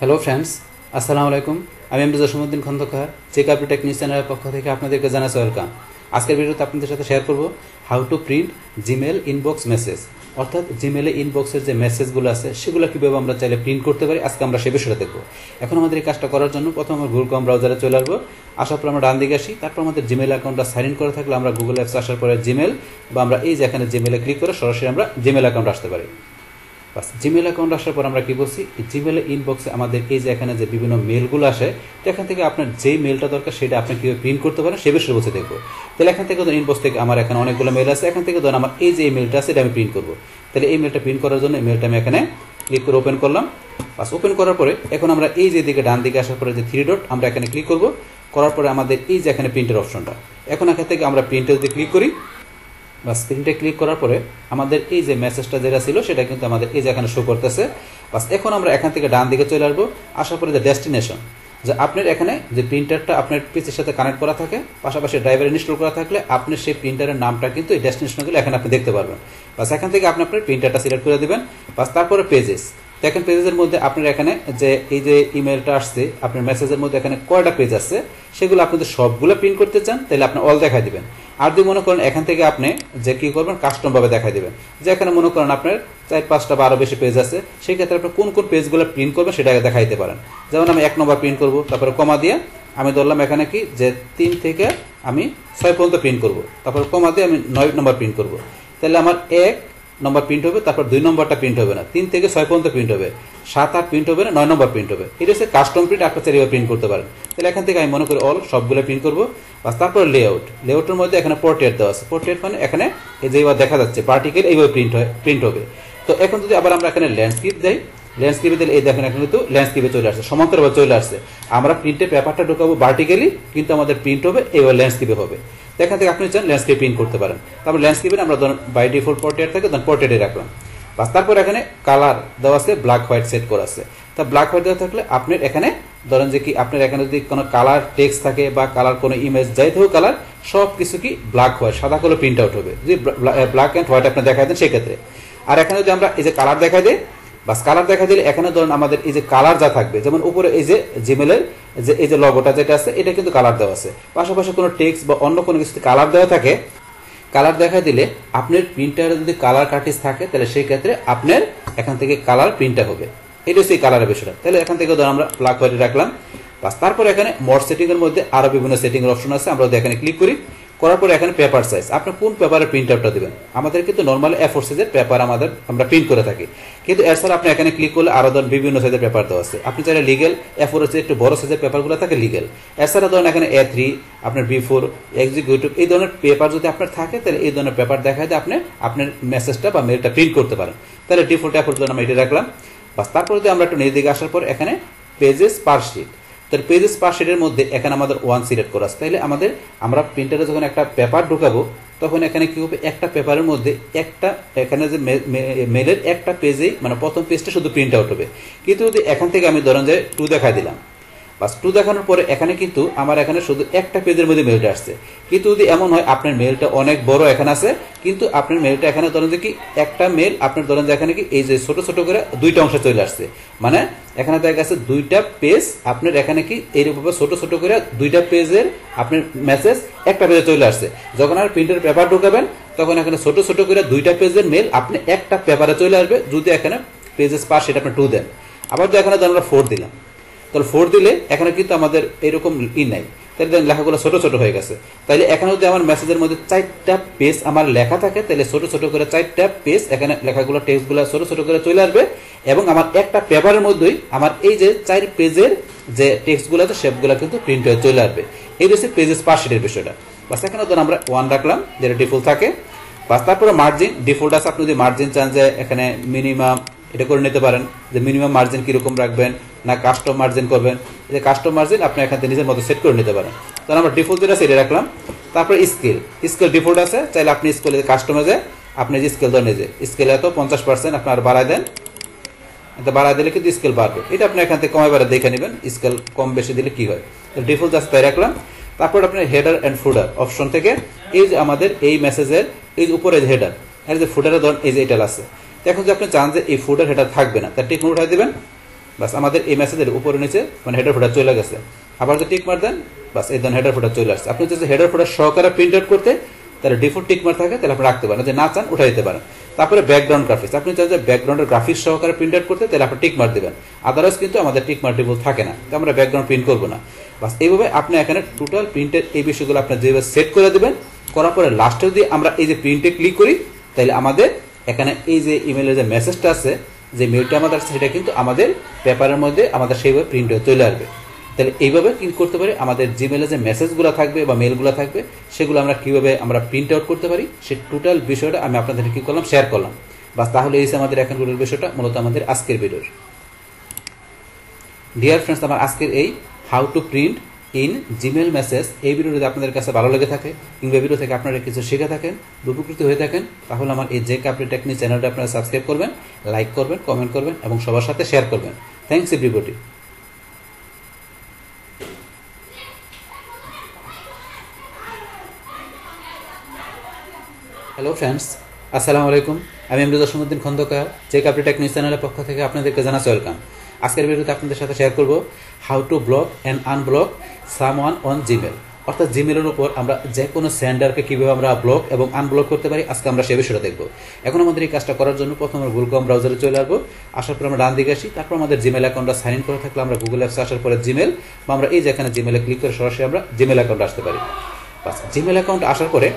Hello friends, আসসালামু আলাইকুম। আমি MD Jasimuddin Khandakar, check update tech news চ্যানেলের পক্ষ থেকে আপনাদেরকে জানাচ্ছি ওয়েলকাম। আজকের ভিডিওতে আপনাদের সাথে শেয়ার করব how two print Gmail inbox message, অর্থাৎ জিমেলে ইনবক্সের যে মেসেজগুলো আছে সেগুলো কীভাবে আমরা চাইলে প্রিন্ট করতে পারি। আজকে আমরা সে বিষয়টা দেখব। এখন আমাদের এই কাজটা করার জন্য প্রথমে আমরা গুগল ক্রোম ব্রাউজারে চলে আসবো। আসার পর আমরা ডান দিকে আসি, তারপর আমাদের জিমেল অ্যাকাউন্টটা সাইন ইন করে থাকলে আমরা গুগল অ্যাপস আসার পরে জিমেল বা আমরা এই যে এখানে জিমেলে ক্লিক করে সরাসরি আমরা জিমেল অ্যাকাউন্ট আসতে পারি। বাস জিমেল অ্যাকাউন্ট আসার পর আমরা কি বলছি, জিমেলে ইনবক্সে আমাদের এই যে এখানে যে বিভিন্ন মেলগুলো আসে, তো এখান থেকে আপনার যেই মেলটা দরকার সেটা আপনি কীভাবে প্রিন্ট করতে পারেন সে বিষয়ে বলতে দেখবো। তাহলে এখান থেকে ধরুন ইনবক্স থেকে আমার এখানে অনেকগুলো মেল আছে, এখান থেকে ধরুন আমার এই যে মেলটা আছে এটা আমি প্রিন্ট করবো। তাহলে এই মেলটা প্রিন্ট করার জন্য এই মেলটা আমি এখানে ক্লিক করে ওপেন করলাম। বাস ওপেন করার পরে এখন আমরা এই যে দিকে ডান দিকে আসার পরে যে থ্রি ডট আমরা এখানে ক্লিক করবো। করার পরে আমাদের এই যে এখানে প্রিন্টের অপশনটা, এখন এখান থেকে আমরা প্রিন্টে যদি ক্লিক করি, বা স্ক্রিনটা ক্লিক করার পরে আমাদের এই যে মেসেজটা যেটা ছিল সেটা কিন্তু আমাদের এই যে এখানে শো করতেছে। বাস এখন আমরা এখান থেকে ডান দিকে চলে আসবো। আসার পরে যে ডেস্টিনেশন, যে আপনার এখানে যে প্রিন্টারটা আপনার পিসির সাথে কানেক্ট করা থাকে, পাশাপাশি ড্রাইভার ইনস্টল করা থাকলে আপনি সেই প্রিন্টারের নামটা কিন্তু এই ডেস্টিনেশনগুলো এখানে আপনি দেখতে পারবেন। বাস এখান থেকে আপনি আপনার প্রিন্টারটা সিলেক্ট করে দেবেন। বাস তারপরে পেজেস, দেখেন পেজের মধ্যে আপনার এখানে যে এই যে ইমেলটা আসছে আপনার মেসেজের মধ্যে এখানে কয়টা পেজ আছে সেগুলো আপনি যদি সবগুলো প্রিন্ট করতে চান তাহলে আপনি অল দেখাই দিবেন। আর যদি মনে করেন এখান থেকে আপনি যে কি করবেন কাস্টম ভাবে দেখাই দিবেন, যে এখানে মনে করেন আপনার 4-5টা বা আরো বেশি পেজ আছে, সেই ক্ষেত্রে আপনি কোন কোন পেজগুলো প্রিন্ট করবেন সেটা দেখাইতে পারেন। যেমন আমি 1 নম্বর প্রিন্ট করবো, তারপরে কমা দিয়ে আমি ধরলাম এখানে কি যে 3 থেকে আমি 6 পর্যন্ত প্রিন্ট করবো, তারপরে কমা দিয়ে আমি 9 নম্বর প্রিন্ট করবো। তাহলে আমার 1 নম্বর প্রিন্ট হবে, তারপর 2 নম্বরটা প্রিন্ট হবে না, 3 থেকে 6 পর্যন্ত প্রিন্ট হবে, 7-8 প্রিন্ট হবে না, 9 নম্বর প্রিন্ট হবে। এটা হচ্ছে কাস্টম প্রিন্ট, আপনার চাইলে প্রিন্ট করতে পারেন। তাহলে এখান থেকে আমি মনে করি অল সবগুলো প্রিন্ট করবো। বাস তারপর লেআউটের মধ্যে এখানে পোর্ট্রেট দেওয়া আছে, পোর্ট্রেট মানে এখানে এই যে এইভাবে দেখা যাচ্ছে পার্টিকেল এইভাবে প্রিন্ট হবে। তো এখন যদি আবার আমরা এখানে ল্যান্ডস্কেপ দেই, ল্যান্ডস্কেপে দিলে এই দেখেন এখানে কিন্তু ল্যান্ডস্কেপে চলে আসছে, সমান্তরালভাবে চলে আসছে। আমরা প্রিন্টে পেপারটা ঢোকাবো ভার্টিক্যালি, কিন্তু আমাদের প্রিন্ট হবে এইভাবে ল্যান্ডস্কেপে হবে। তো এখান থেকে আপনি চান ল্যান্ডস্কেপ প্রিন্ট করতে পারেন। তারপর ল্যান্ডস্কেপে আমরা ধরুন বাই ডিফল্ট পোর্ট্রেট থাকে, তখন পোর্ট্রেটে রাখলাম। বাস তারপর এখানে কালার দেওয়া আছে, ব্ল্যাক হোয়াইট সেট করা আছে। তা ব্ল্যাক হোয়াইট দেওয়া থাকলে আপনার এখানে ধরেন যে কি আপনার এখানে যদি কোনো কালার টেক্সট থাকে বা কালার কোনো ইমেজ যাই থাকুক কালার, সব কিছু কি ব্ল্যাক হোয়াইট সাদা কালো প্রিন্ট আউট হবে, যদি ব্ল্যাক অ্যান্ড হোয়াইট আপনি দেখাই দেন সেক্ষেত্রে। আর এখানে যদি আমরা এই যে কালার দেখাই দিই, বাস কালার দেখা দিলে এখানে ধরুন আমাদের এই যে কালার যা থাকবে, যেমন উপরে এই যে জিমেলের যে এই যে লগোটা যেটা আছে এটা কিন্তু কালার দেওয়া আছে, পাশাপাশি কোনো টেক্সট বা অন্য কোনো কিছু কালার দেওয়া থাকে, কালার দেখা দিলে আপনার প্রিন্টারে যদি কালার কার্টিজ থাকে তাহলে সেই ক্ষেত্রে আপনার এখান থেকে কালার প্রিন্টটা হবে। এটা হচ্ছে এই কালারের বিষয়টা। তাহলে এখান থেকে ধরুন আমরা ব্ল্যাক হোয়াইট রাখলাম। বাস তারপর এখানে মোড সেটিং এর মধ্যে আরো বিভিন্ন সেটিং এর অপশন আছে, আমরা এখানে ক্লিক করি। করার পরে এখানে পেপার সাইজ, আপনি কোন পেপারে প্রিন্ট আউটটা দেবেন। আমাদের কিন্তু নর্মাল A4 সাইজের পেপার আমরা প্রিন্ট করে থাকি, কিন্তু এছাড়া আপনি এখানে ক্লিক করলে আরো ধরুন বিভিন্ন সাইজের পেপার দেওয়া আছে। আপনি চাইলে লিগেল A4 এর চেয়ে একটু বড় সাইজের পেপারগুলো থাকে লিগেল। এছাড়া ধরুন এখানে A3, আপনার B4, এক্সিকিউটিভ এই ধরনের পেপার যদি আপনার থাকে তাহলে এই ধরনের পেপার দেখায় দিয়ে আপনি আপনার মেসেজটা বা মেলটা প্রিন্ট করতে পারেন। তাহলে ডিফল্ট A4 জন্য আমরা এটা রাখলাম। বাস তারপরে যদি আমরা একটু নিচের দিকে আসার পর এখানে পেজেস পার শিট, তাহলে পেজেস পার শিটের মধ্যে এখানে আমাদের 1 সিলেক্ট করা আছে। তাহলে আমরা প্রিন্টারে যখন একটা পেপার ঢোকাবো তখন এখানে কি হবে, একটা পেপারের মধ্যে একটা এখানে যে মেলের একটা পেজেই মানে প্রথম পেজটা শুধু প্রিন্ট আউট হবে। কিন্তু যদি এখান থেকে আমি ধরেন যে 2 দেখাই দিলাম, বাস 2 দেখানোর পরে এখানে কিন্তু আমার এখানে শুধু একটা পেজের মধ্যে মেলটা আসছে। কিন্তু যদি এমন হয় আপনার মেলটা অনেক বড় এখানে আছে, কিন্তু আপনার মেলটা এখানে ধরেন যে কি একটা মেল আপনার ধরেন যে এখানে কি এই যে ছোট ছোট করে 2টা অংশে চলে আসছে, মানে এখানে দেখা গেছে 2টা পেজ আপনার এখানে কি এইরকম ছোট ছোট করে 2টা পেজের আপনার মেসেজ একটা পেজে চলে আসছে। যখন আর প্রিন্টের পেপার ঢোকাবেন তখন এখানে ছোট ছোট করে 2টা পেজের মেল আপনি একটা পেপারে চলে আসবে, যদি এখানে পেজেস পার সেটা আপনি 2 দেন। আবার তো এখানে ধরেন আমরা 4 দিলাম, তাহলে 4 দিলে এখানে কিন্তু আমাদের এরকম নাই, তাহলে লেখাগুলো ছোট ছোট হয়ে গেছে। তাহলে এখানে যদি আমার মেসেজের মধ্যে 4টা পেজ আমার লেখা থাকে তাহলে ছোট ছোট করে 4টা পেজ এখানে লেখাগুলো টেক্সটগুলো ছোট ছোট করে চলে আসবে, এবং আমার একটা পেপারের মধ্যেই আমার এই যে 4 পেজের যে টেক্সটগুলো আছে সেগুলো কিন্তু প্রিন্ট হয়ে চলে আসবে। এই হচ্ছে পেজেস পার শিটের বিষয়টা। বাস এখানে ধরুন আমরা 1 রাখলাম যেটা ডিফল্ট থাকে। বাস তারপরে মার্জিন ডিফল্ট আছে, আপনি যদি মার্জিন চান যে এখানে মিনিমাম এটা করে নিতে পারেন, যে মিনিমাম মার্জিন কিরকম রাখবেন না কাস্টম মার্জিন করবেন। এই যে কাস্টম মার্জিন আপনি এখান থেকে নিজের মতো সেট করে নিতে পারেন। তাহলে আমরা ডিফল্ট যেটা সেটা রাখলাম। তারপরে স্কেল ডিফল্ট আছে, চাইলে আপনি স্কেলে কাস্টমাইজে আপনি যে স্কেল ধরেন যে স্কেলে এত 50% আপনি আর বাড়ায় দেন, এটা বাড়ায় দিলে কিন্তু স্কেল বাড়বে। এটা আপনি এখান থেকে কমাই বাড়া দেখে নেবেন স্কেল কম বেশি দিলে কি হয়। ডিফল্ট আছে তাই রাখলাম। তারপর আপনার হেডার এন্ড ফুডার অপশন থেকে এই যে আমাদের এই মেসেজের এই উপরে যে হেডার আর যে ফুডারে ধরুন এই যে এটা আছে, এখন যদি আপনি চান যে এই ফুডার হেডার থাকবে না তার টিক উঠাই দিবেন। বাস আমাদের এই মেসেজের উপরে নিচে মানে হেডার ফুটার চলে গেছে। আবার যদি টিক মার দেন বাস এই ধরনের হেডার ফুটার চলে আসছে। আপনি যদি হেডার ফুটার সহকারে প্রিন্ট আউট করতে তাহলে ডিফল্ট টিক মার থাকে, তাহলে আপনি রাখতে পারেন, যে না চান উঠাই দিতে পারেন। তারপরে ব্যাকগ্রাউন্ড গ্রাফিক্স, আপনি চান যে ব্যাকগ্রাউন্ডের গ্রাফিক্স সহকারে প্রিন্ট আউট করতে, তাহলে আপনি টিক মার দেবেন। আদারওয়াইজ কিন্তু আমাদের টিক মার ডিফল্ট থাকে না, তো আমরা ব্যাকগ্রাউন্ড প্রিন্ট করবো না। বাস এইভাবে আপনি এখানে টোটাল প্রিন্টের এই বিষয়গুলো আপনি যেভাবে সেট করে দেবেন, করার পরে লাস্টে যদি আমরা এই যে প্রিন্টে ক্লিক করি, তাহলে আমাদের এখানে এই যে ইমেলের যে মেসেজটা আছে, যে মেলটা আমাদের আছে, সেটা কিন্তু আমাদের পেপারের মধ্যে আমাদের সেইভাবে প্রিন্ট হয়ে চলে আসবে। তাহলে এইভাবে কি করতে পারি, আমাদের জিমেলে যে মেসেজগুলো থাকবে বা মেলগুলো থাকবে, সেগুলো আমরা কিভাবে আমরা প্রিন্ট আউট করতে পারি, সেই টোটাল বিষয়টা আমি আপনাদের কি করলাম, শেয়ার করলাম। বাস তাহলে এই আমাদের এখনকার বিষয়টা মূলত আমাদের আজকের ভিডিওর। ডিয়ার ফ্রেন্ডস, আমার আজকের এই how two print in Gmail message এই ভিডিও যদি আপনাদের কাছে ভালো লেগে থাকে, কিংবা ভিডিও থেকে আপনারা কিছু শিখে থাকেন, উপকৃত হয়ে থাকেন, তাহলে আমার এই যে কাপড়ি টেকনিক চ্যানেলটা আপনারা সাবস্ক্রাইব করবেন, লাইক করবেন, কমেন্ট করবেন এবং সবার সাথে শেয়ার করবেন। Thanks everybody. হ্যালো ফ্রেন্ডস, আসসালামু আলাইকুম। আমি এমডি জসিমউদ্দিন খন্দকার, যে কাপড়ি টেকনিক চ্যানেলের পক্ষ থেকে আপনাদেরকে জানাচ্ছি ওয়েলকাম। আজকের ভিডিওতে আপনাদের সাথে শেয়ার করব how two block and unblock someone on Gmail. অর্থাৎ জিমেলের উপর আমরা যে কোনো সেন্ডারকে কীভাবে আমরা ব্লক এবং আনব্লক করতে পারি, আজকে আমরা সেই বিষয়টা দেখব। এখন আমাদের এই কাজটা করার জন্য প্রথমে গুগল ক্রোম ব্রাউজারে চলে আসবো। আসার পর আমরা ডান দিকে আসি, তারপর আমাদের জিমেল অ্যাকাউন্টটা সাইন ইন করে থাকলে আমরা গুগল অ্যাপসে আসার পরে জিমেল বা আমরা এই যে এখানে জিমেলে ক্লিক করে সরাসরি আমরা জিমেল অ্যাকাউন্টে আসতে পারি। বাস জিমেল অ্যাকাউন্ট আসার পরে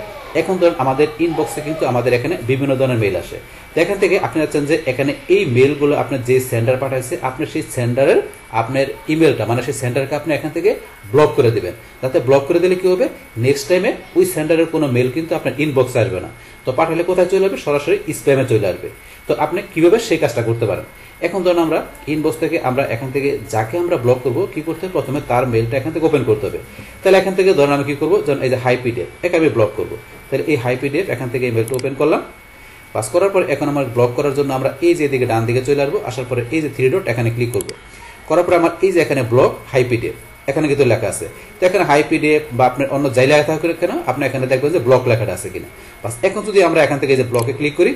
এখন ধরুন আমাদের ইনবক্সে কিন্তু আমাদের এখানে বিভিন্ন ধরনের মেল আসে। তো এখান থেকে আপনি চাচ্ছেন যে এখানে এই মেলগুলো আপনার যে সেন্ডার পাঠাইছে, আপনার সেই সেন্ডারের আপনার ইমেলটা মানে সেই সেন্ডারকে আপনি এখান থেকে ব্লক করে দেবেন। যাতে ব্লক করে দিলে কি হবে, নেক্সট টাইমে ওই সেন্ডারের কোনো মেল কিন্তু আপনার ইনবক্সে আসবে না। তো পাঠালে কোথায় চলে আসবে, সরাসরি স্প্যামে চলে আসবে। তো আপনি কিভাবে সেই কাজটা করতে পারেন। এখন ধরুন আমরা ইনবক্স থেকে আমরা এখান থেকে যাকে আমরা ব্লক করবো, কি করতে হবে, প্রথমে তার মেলটা এখান থেকে ওপেন করতে হবে। তাহলে এখান থেকে ধরুন আমি কি করবো, যখন এই যে হাই পিডিএফ একে আমি ব্লক করবো, তাহলে এই হাই পিডিএফ এখান থেকে এই মেলটা ওপেন করলাম। পাস করার পর এখন আমার ব্লক করার জন্য আমরা এই যে এদিকে ডান দিকে চলে আসবো। আসার পরে এই যে থ্রি ডট এখানে ক্লিক করবো। করার পরে আমার এই যে এখানে ব্লক হাই পিডিএফ এখানে কিন্তু লেখা আছে। তো এখানে হাই পিডিএফ বা আপনার অন্য যাই লেখা থাকুক কেন, আপনি এখানে দেখবেন যে ব্লক লেখাটা আছে কিনা। বাস এখন যদি আমরা এখান থেকে যে ব্লকে ক্লিক করি,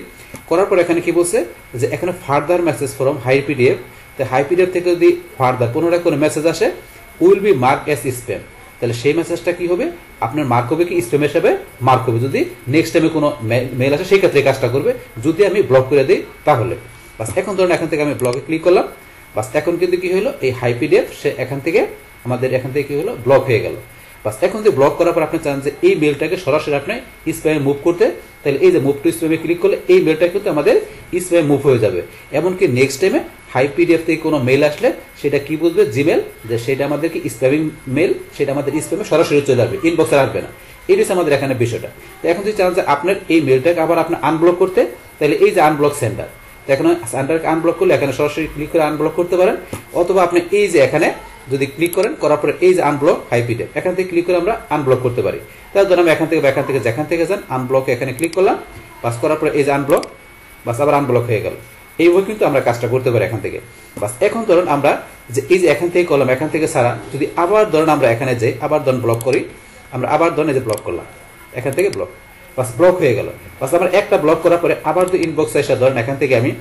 করার পর এখানে কি বলছে যে এখানে further message from hi PDF. তো হাই পিডিএফ থেকে যদি ফার্দার পুনরায় কোনো মেসেজ আসে, will be mark as spam. তাহলে সেই মেসেজটা কি হবে, আপনার মার্ক হবে কি স্প্যাম হিসেবে মার্ক হবে। যদি নেক্সট টাইমে কোনো মেল আসে, সেই ক্ষেত্রে কাজটা করবে। যদি আমি ব্লক করে দিই তাহলে। বাস এখন ধরুন এখান থেকে আমি ব্লকে ক্লিক করলাম। বাস এখন কিন্তু কি হলো, এই হাই পিডিএফ সে এখান থেকে আমাদের এখান থেকে কি হলো, ব্লক হয়ে গেল। বাস এখন যে ব্লক করার পর আপনি চান যে এই মেলটাকে সরাসরি আপনি স্প্যামে মুভ করতে, তাহলে এই যে মুভ টু স্প্যামে ক্লিক করলে এই মেলটা কিন্তু আমাদের স্প্যামে মুভ হয়ে যাবে। এমনকি নেক্সট টাইমে হাই পিডিএফ থেকে কোনো মেল আসলে সেটা কি বুঝবে, জিমেল, যে সেটা আমাদেরকে স্প্যামিং মেল, সেটা আমাদের স্প্যামে সরাসরি চলে আসবে, ইনবক্সে আসবে না। এই হচ্ছে আমাদের এখানে বিষয়টা। তো এখন যদি চান যে আপনার এই মেলটাকে আবার আপনার আনব্লক করতে, তাহলে এই যে আনব্লক সেন্টার, তো এখন সেন্টারকে আনব্লক করলে এখানে সরাসরি ক্লিক করে আনব্লক করতে পারেন। অথবা আপনি এই যে এখানে যদি ক্লিক করেন, করার পরে এই যে আনব্লক হাই পিডিএফ এখান থেকে ক্লিক করে আমরা আনব্লক করতে পারি। তার জন্য আমি এখান থেকে যেখান থেকে যান আনব্লক এখানে ক্লিক করলাম। বাস করার পরে এই যে আনব্লক, বাস আবার আনব্লক হয়ে গেল। এইভাবে কিন্তু আমরা কাজটা করতে পারি এখান থেকে। বাস এখন ধরুন আমরা যে এই যে এখান থেকে করলাম, এখান থেকে ছাড়া যদি আবার ধরুন আমরা এখানে যাই, আবার ধরুন ব্লক করি, আমরা আবার ধরুন এই যে ব্লক করলাম, এখান থেকে ব্লক, বাস ব্লক হয়ে গেল। বাস আমরা একটা ব্লক করার পরে আবার যদি ইনবক্সে এসে ধরেন এখান থেকে আমি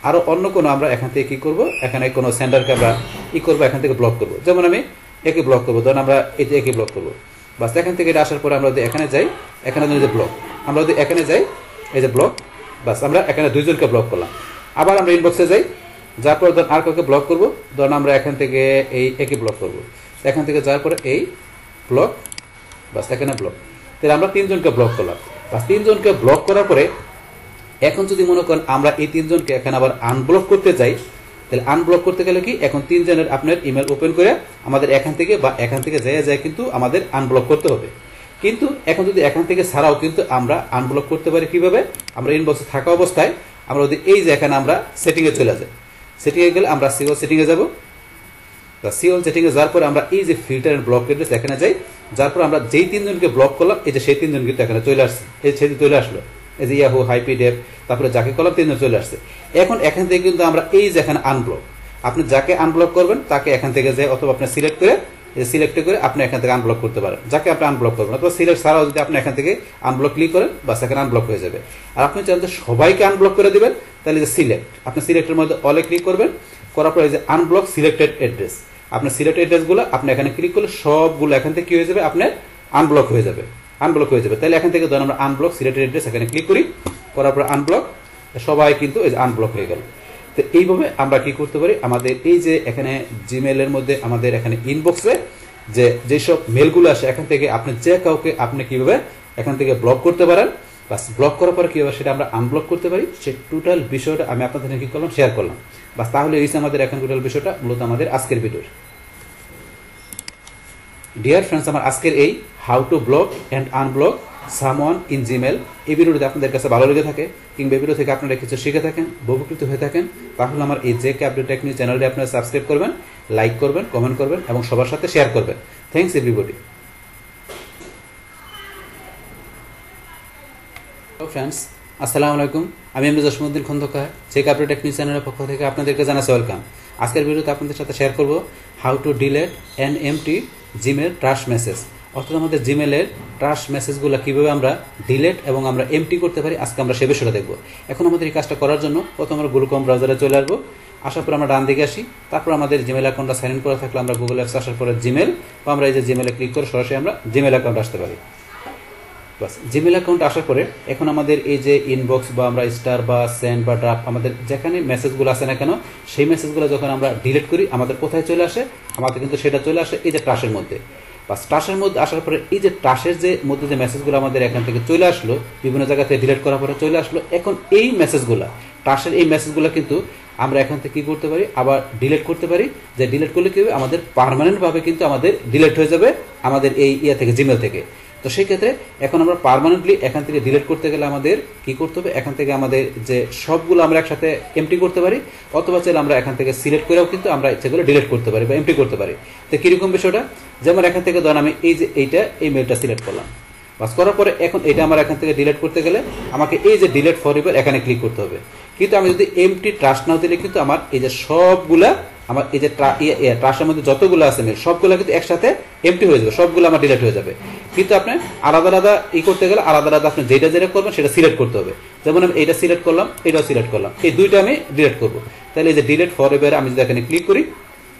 আরো অন্য কোনো আমরা এখান থেকে কি করবো, এখানে কোনো সেন্ডারকে আমরা কি করবো, এখান থেকে ব্লক করবো। যেমন আমি একে ব্লক করবো, ধরুন আমরা এই যে একে ব্লক করবো। বাস এখান থেকে এটা আসার পরে আমরা যদি এখানে যাই, এখানে যে ব্লক, আমরা যদি এখানে যাই এই যে ব্লক, বাস আমরা এখানে দুইজনকে ব্লক করলাম। আবার আমরা ইনবক্সে যাই, যার পরে ধরুন আর কাউকে ব্লক করবো, ধরুন আমরা এখান থেকে এই একে ব্লক করবো। এখান থেকে যাওয়ার পরে এই ব্লক, বাস এখানে ব্লক। তাহলে আমরা তিনজনকে ব্লক করলাম। বাস তিনজনকে ব্লক করার পরে এখন যদি মনে করেন আমরা এই তিনজনকে এখানে আবার আনব্লক করতে যাই, তাহলে আনব্লক করতে গেলে কি এখন তিনজনের আপনার ইমেল ওপেন করে আমাদের এখান থেকে বা এখান থেকে যায় কিন্তু আমাদের আনব্লক করতে হবে। কিন্তু এখন যদি এখান থেকে ছাড়াও কিন্তু আমরা আনব্লক করতে পারি কিভাবে, আমরা ইনবক্সে থাকা অবস্থায় আমরা যদি এই যে এখানে আমরা সেটিংয়ে চলে যাই, সেটিংয়ে গেলে আমরা সিওল সেটিংয়ে যাবো। সিওল সেটিংয়ে যাওয়ার পরে আমরা এই যে ফিল্টার এন্ড ব্লক এড্রেস এখানে যাই, যার পর আমরা যেই তিনজনকে ব্লক করলাম, এই যে সেই তিনজন কিন্তু এখানে চলে আসছে, এই সেটি চলে আসলো, এই যে ইয়াহু হাই পিডিএফ, তারপরে যাকে করলাম তিনজন চলে আসছে। এখন এখান থেকে কিন্তু আমরা এই যে এখানে আনব্লক, আপনি যাকে আনব্লক করবেন তাকে এখান থেকে যাই, অথবা আপনি সিলেক্ট করে আপনি এখান থেকে আনব্লক করতে পারেন যাকে আপনি আনব্লক করবেন। অথবা সিলেক্ট ছাড়াও যদি আপনি এখান থেকে আনব্লক ক্লিক করেন, বাস এখানে আনব্লক হয়ে যাবে। আর আপনি চান যে সবাইকে আনব্লক করে দিবেন, তাহলে যে সিলেক্ট, আপনি সিলেক্টের মধ্যে অলে ক্লিক করবেন। করার পরে এই যে আনব্লক সিলেক্টেড অ্যাড্রেস, আপনার সিলেক্টেড অ্যাড্রেসগুলো আপনি এখানে ক্লিক করলে সবগুলো এখান থেকে কি হয়ে যাবে, আপনার আনব্লক হয়ে যাবে, আনব্লক হয়ে যাবে। তাহলে এখান থেকে ধরুন আমরা আনব্লক সিলেক্টেড অ্যাড্রেস এখানে ক্লিক করি, করার পর আনব্লক, সবাই কিন্তু এই যে আনব্লক হয়ে গেল। তো এইভাবে আমরা কি করতে পারি, আমাদের এই যে এখানে জিমেলের মধ্যে আমাদের এখানে ইনবক্সে যেসব মেলগুলো আসে এখান থেকে আপনি যে কাউকে আপনি কিভাবে এখান থেকে ব্লক করতে পারেন, বাস ব্লক করার পরে কীভাবে সেটা আমরা আনব্লক করতে পারি, সেই টোটাল বিষয়টা আমি আপনাদের কি করলাম, শেয়ার করলাম। বাস তাহলে এই আমাদের এখন টোটাল বিষয়টা মূলত আমাদের আজকের ভিডিওর। ডিয়ার ফ্রেন্ডস, আমার আজকের এই how two block and unblock someone in Gmail এই ভিডিওটি আপনাদের কাছে ভালো লেগে থাকে কিংবা এই ভিডিও থেকে আপনারা কিছু শিখে থাকেন, উপকৃত হয়ে থাকেন, তাহলে আমার এই জেকে আপডেট টেক নিউজ চ্যানেলটি আপনারা সাবস্ক্রাইব করবেন, লাইক করবেন, কমেন্ট করবেন এবং সবার সাথে শেয়ার করবেন। Thanks everybody. হ্যালো ফ্রেন্ডস, আসসালামু আলাইকুম। আমি MD Jasimuddin Khandakar, JK update tech news চ্যানেলের পক্ষ থেকে আপনাদেরকে জানাচ্ছি ওয়েলকাম। আজকের ভিডিওতে আপনাদের সাথে শেয়ার করব how two delete an empty Gmail trash message, অর্থাৎ আমাদের জিমেলের ট্রাশ মেসেজগুলো কীভাবে আমরা ডিলেট এবং আমরা এমটি করতে পারি, আজকে আমরা সে বিষয়টা দেখব। এখন আমাদের এই কাজটা করার জন্য প্রথম আমরা গুগল ক্রোম ব্রাউজারে চলে আসবো, আসার পর আমরা ডান দিকে আসি, তারপর আমাদের জিমেল অ্যাকাউন্টটা সাইন ইন করা থাকলে আমরা গুগল অ্যাপস আসার পরে জিমেল বা আমরা এই যে জিমেলে ক্লিক করে সরাসরি আমরা জিমেল অ্যাকাউন্ট আসতে পারি। বাস জিমেল অ্যাকাউন্ট আসার পরে এখন আমাদের এই যে ইনবক্স বা আমরা স্টার বা সেন্ড বা ড্রাফট আমাদের যেখানে মেসেজগুলো আসে না কেন, সেই মেসেজগুলো যখন আমরা ডিলিট করি আমাদের কোথায় চলে আসে, আমাদের কিন্তু সেটা চলে আসে এই যে ট্রাশের মধ্যে। বা ট্রাশের মধ্যে আসার পরে এই যে ট্রাশের যে মধ্যে যে মেসেজগুলো আমাদের এখান থেকে চলে আসলো, বিভিন্ন জায়গা থেকে ডিলিট করার পরে চলে আসলো, এখন এই মেসেজগুলো ট্রাশের এই মেসেজগুলো কিন্তু আমরা এখান থেকে কি করতে পারি, আবার ডিলিট করতে পারি। যে ডিলিট করলে কি হবে, আমাদের পার্মানেন্টভাবে কিন্তু আমাদের ডিলিট হয়ে যাবে আমাদের এই থেকে জিমেল থেকে। তো সেই ক্ষেত্রে এখন আমরা পার্মানেন্টলি এখান থেকে ডিলিট করতে গেলে আমাদের কি করতে হবে, এখান থেকে আমাদের যে সবগুলো আমরা একসাথে এমটি করতে পারি, অথবা চাইলে আমরা এখান থেকে সিলেক্ট করেও কিন্তু আমরা সেগুলো ডিলিট করতে পারি বা এমটি করতে পারি। তো কিরকম বিষয়টা, যেমন এখান থেকে ধরেন আমি এই যে এই মেলটা সিলেক্ট করলাম, বাস করার পরে এখন এটা আমার এখান থেকে ডিলিট করতে গেলে আমাকে এই যে ডিলিট ফরএভার এখানে ক্লিক করতে হবে। কিন্তু আমি যদি এমটি ট্রাশ নাও দিলে কিন্তু আমার এই যে সবগুলা আমার এই যে ট্রাশের মধ্যে যতগুলো আছে মেল সবগুলো কিন্তু একসাথে এমটি হয়ে যাবে, সবগুলো আমার ডিলিট হয়ে যাবে। কিন্তু আপনি আলাদা আলাদা করতে গেলে আলাদা আলাদা আপনি যেটা করবেন সেটা সিলেক্ট করতে হবে। যেমন আমি এইটা সিলেক্ট করলাম, এটাও সিলেক্ট করলাম, এই দুইটা আমি ডিলিট করবো। তাহলে এই যে ডিলিট ফরএভার আমি যদি এখানে ক্লিক করি,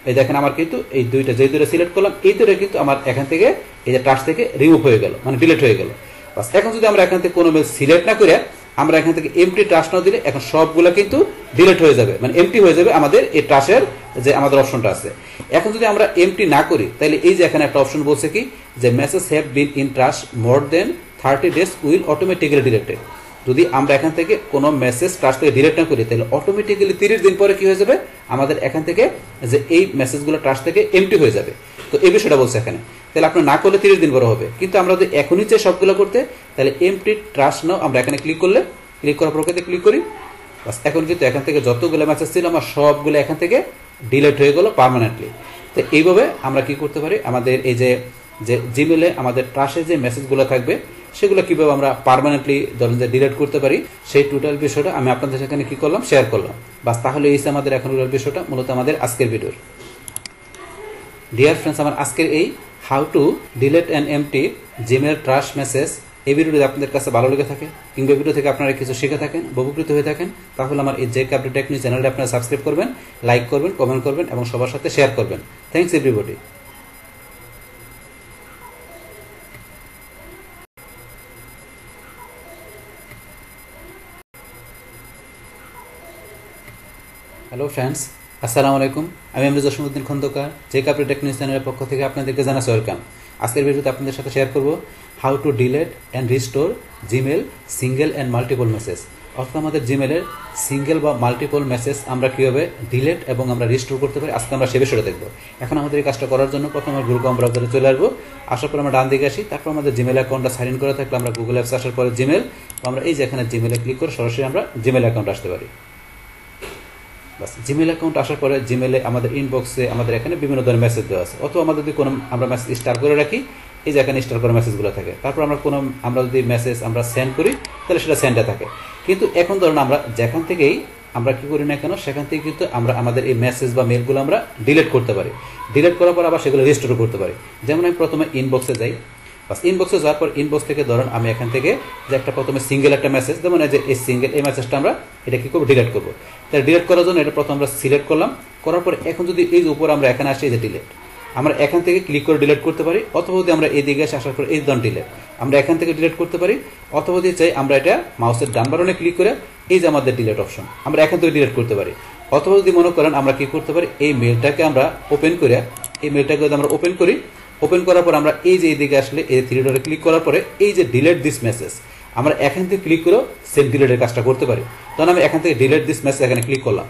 এই দেখেন আমার কিন্তু এই দুইটা সিলেক্ট করলাম, এই দুটো কিন্তু আমার এখান থেকে এই যে ট্রাশ থেকে রিমুভ হয়ে গেল, মানে ডিলিট হয়ে গেল। বাস এখন যদি আমরা এখান থেকে কোনো মেল সিলেক্ট না করে আমরা এখান থেকে এমটি ট্রাশ না দিলে এখন সবগুলো কিন্তু ডিলিট হয়ে যাবে, মানে এমটি হয়ে যাবে আমাদের এই ট্রাশের যে আমাদের অপশনটা আছে। এখন যদি আমরা এমটি না করি তাহলে এই যে এখানে একটা অপশন বলছে কি যে message have been in trash more than 30 days will automatically deleted. যদি আমরা এখান থেকে কোনো মেসেজ ট্রাশ থেকে ডিলিট না করি তাহলে অটোমেটিক্যালি 30 দিন পরে কি হয়ে যাবে, আমাদের এখান থেকে যে এই মেসেজগুলো ট্রাশ থেকে এমটি হয়ে যাবে। তো এই বিষয়টা বলছে এখানে। তাহলে আপনার না করলে 30 দিন পরে হবে, কিন্তু আমরা যদি এখনই চাই সবগুলো করতে তাহলে এমটি ট্রাশ নাও আমরা এখানে ক্লিক করলে, ক্লিক করার পর ক্লিক করি, বাস এখন কিন্তু এখান থেকে যতগুলো মেসেজ ছিল আমার সবগুলো এখান থেকে ডিলিট হয়ে গেল পার্মানেন্টলি। তো এইভাবে আমরা কি করতে পারি, আমাদের এই যে জিমেলে আমাদের ট্রাশের যে মেসেজগুলো থাকবে সেগুলো কিভাবে আমরা পার্মানেন্টলি ধরেন যে ডিলিট করতে পারি, সেই টোটাল বিষয়টা আমি আপনাদের সেখানে কি করলাম, শেয়ার করলাম। বাস তাহলে এই আমাদের এখন টোটাল বিষয়টা মূলত আমাদের আজকের ভিডিওর। ডিয়ার ফ্রেন্ডস, আমার আজকের এই how two delete an empty Gmail trash message এই ভিডিওটি আপনাদের কাছে ভালো লেগে থাকে কিংবা ভিডিও থেকে আপনারা কিছু শিখে থাকেন, উপকৃত হয়ে থাকেন, তাহলে আমার এই জেকে আপডেট টেক নিউজ চ্যানেলটি আপনারা সাবস্ক্রাইব করবেন, লাইক করবেন, কমেন্ট করবেন এবং সবার সাথে শেয়ার করবেন। Thanks everybody. হ্যালো ফ্রেন্ডস, আসসালামু আলাইকুম। আমি MD Jasimuddin Khandakar, JK update tech news চ্যানেলের পক্ষ থেকে আপনাদেরকে জানাচ্ছি ওয়েলকাম। আজকের ভিডিওতে আপনাদের সাথে শেয়ার করব how two delete and restore Gmail single and multiple message, অর্থাৎ আমাদের জিমেলের সিঙ্গেল বা মাল্টিপল মেসেজ আমরা কীভাবে ডিলিট এবং আমরা রিস্টোর করতে পারি, আজকে আমরা সে বিষয়টা দেখব। এখন আমাদের এই কাজটা করার জন্য প্রথমে আমরা গুগল ক্রোম ব্রাউজারে চলে আসবো, আসার পর আমরা ডান দিকে আসি, তারপর আমাদের জিমেল অ্যাকাউন্টটা সাইন ইন করা থাকলে আমরা গুগল অ্যাপস আসার পরে জিমেল, আমরা এই যে এখানে জিমেলে ক্লিক করে সরাসরি আমরা জিমেল অ্যাকাউন্ট আসতে পারি। বাস জিমেল অ্যাকাউন্ট আসার পরে জিমেলে আমাদের ইনবক্সে আমাদের এখানে বিভিন্ন ধরনের মেসেজ দেওয়া আছে, অথবা আমাদের যদি কোনো আমরা মেসেজ স্টার করে রাখি, এই যে এখানে স্টার করে মেসেজগুলো থাকে, তারপর আমরা যদি মেসেজ আমরা সেন্ড করি তাহলে সেটা সেন্ডে থাকে। কিন্তু এখন ধরুন আমরা যেখান থেকেই আমরা কি করি না কেন সেখান থেকে কিন্তু আমরা আমাদের এই মেসেজ বা মেলগুলো আমরা ডিলিট করতে পারি, ডিলিট করার পর আবার সেগুলো রিস্টোর করতে পারি। যেমন আমি প্রথমে ইনবক্সে যাই, বাস ইনবক্সে যাওয়ার পর ইনবক্স থেকে ধরুন আমি এখান থেকে যে একটা প্রথমে সিঙ্গেল একটা মেসেজ, যেমন এই যে এই সিঙ্গেল এই মেসেজটা আমরা এটা কি করবো, ডিলিট করবো। তাহলে ডিলিট করার জন্য এটা প্রথমে আমরা সিলেক্ট করলাম, করার পরে এখন যদি এই যে উপর আমরা এখানে আসি এই যে ডিলেট, আমরা এখান থেকে ক্লিক করে ডিলিট করতে পারি, অথবা যদি আমরা এদিকে আসার পর এই ডন ডিলেট আমরা এখান থেকে ডিলিট করতে পারি, অথবা যদি চাই আমরা এটা মাউসের ডান বাটনে ক্লিক করে এই যে আমাদের ডিলিট অপশন আমরা এখান থেকে ডিলিট করতে পারি। অথবা যদি মনে করেন আমরা কি করতে পারি, এই মেলটাকে আমরা ওপেন করে এই মেলটাকে যদি আমরা ওপেন করি, ওপেন করার পর আমরা এই যে এইদিকে আসলে এই থ্রি ডটে ক্লিক করার পরে এই যে ডিলিট দিস মেসেজ আমরা এখান থেকে ক্লিক করেও সেম ডিলিটের কাজটা করতে পারি। তখন আমি এখান থেকে ডিলিট দিস মেসেজ এখানে ক্লিক করলাম,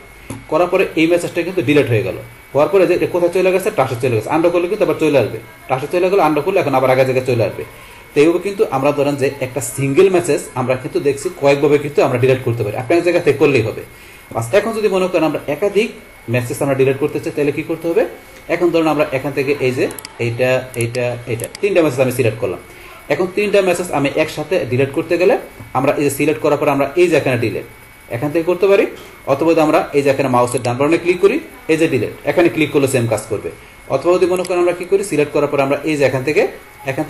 করার পরে এই মেসেজটা কিন্তু ডিলিট হয়ে গেল। হওয়ার পরে যে কোথায় চলে গেছে, টাস্কে চলে গেছে। আন্ডার করলে কিন্তু আবার চলে আসবে, টাস্কে চলে গেলে আন্ডার করলে এখন আবার আগের জায়গায় চলে আসবে। তো এইভাবে কিন্তু আমরা ধরেন যে একটা সিঙ্গেল মেসেজ আমরা কিন্তু দেখছি কয়েকভাবে কিন্তু আমরা ডিলিট করতে পারি, আপনার জায়গা থেকে করলেই হবে। এখন যদি মনে করেন আমরা একাধিক মেসেজ আমরা ডিলিট করতে চাই, তাহলে কি করতে হবে, এখন ধরুন আমরা এখান থেকে এই যে এইটা এইটা এইটা তিনটা মেসেজ আমি সিলেক্ট করলাম। এখন তিনটা মেসেজ আমি একসাথে ডিলিট করতে গেলে আমরা এই যে সিলেক্ট করার পর আমরা এই যে এখানে ডিলিট এখান থেকে করতে পারি, অথবা আমরা এই যে এখানে মাউসের ডান বাটনে ক্লিক করি, এই যে ডিলিট এখানে ক্লিক করলে সেম কাজ করবে। অথবা যদি মনে করেন আমরা কি করি, সিলেক্ট করার পর আমরা এই যে এখান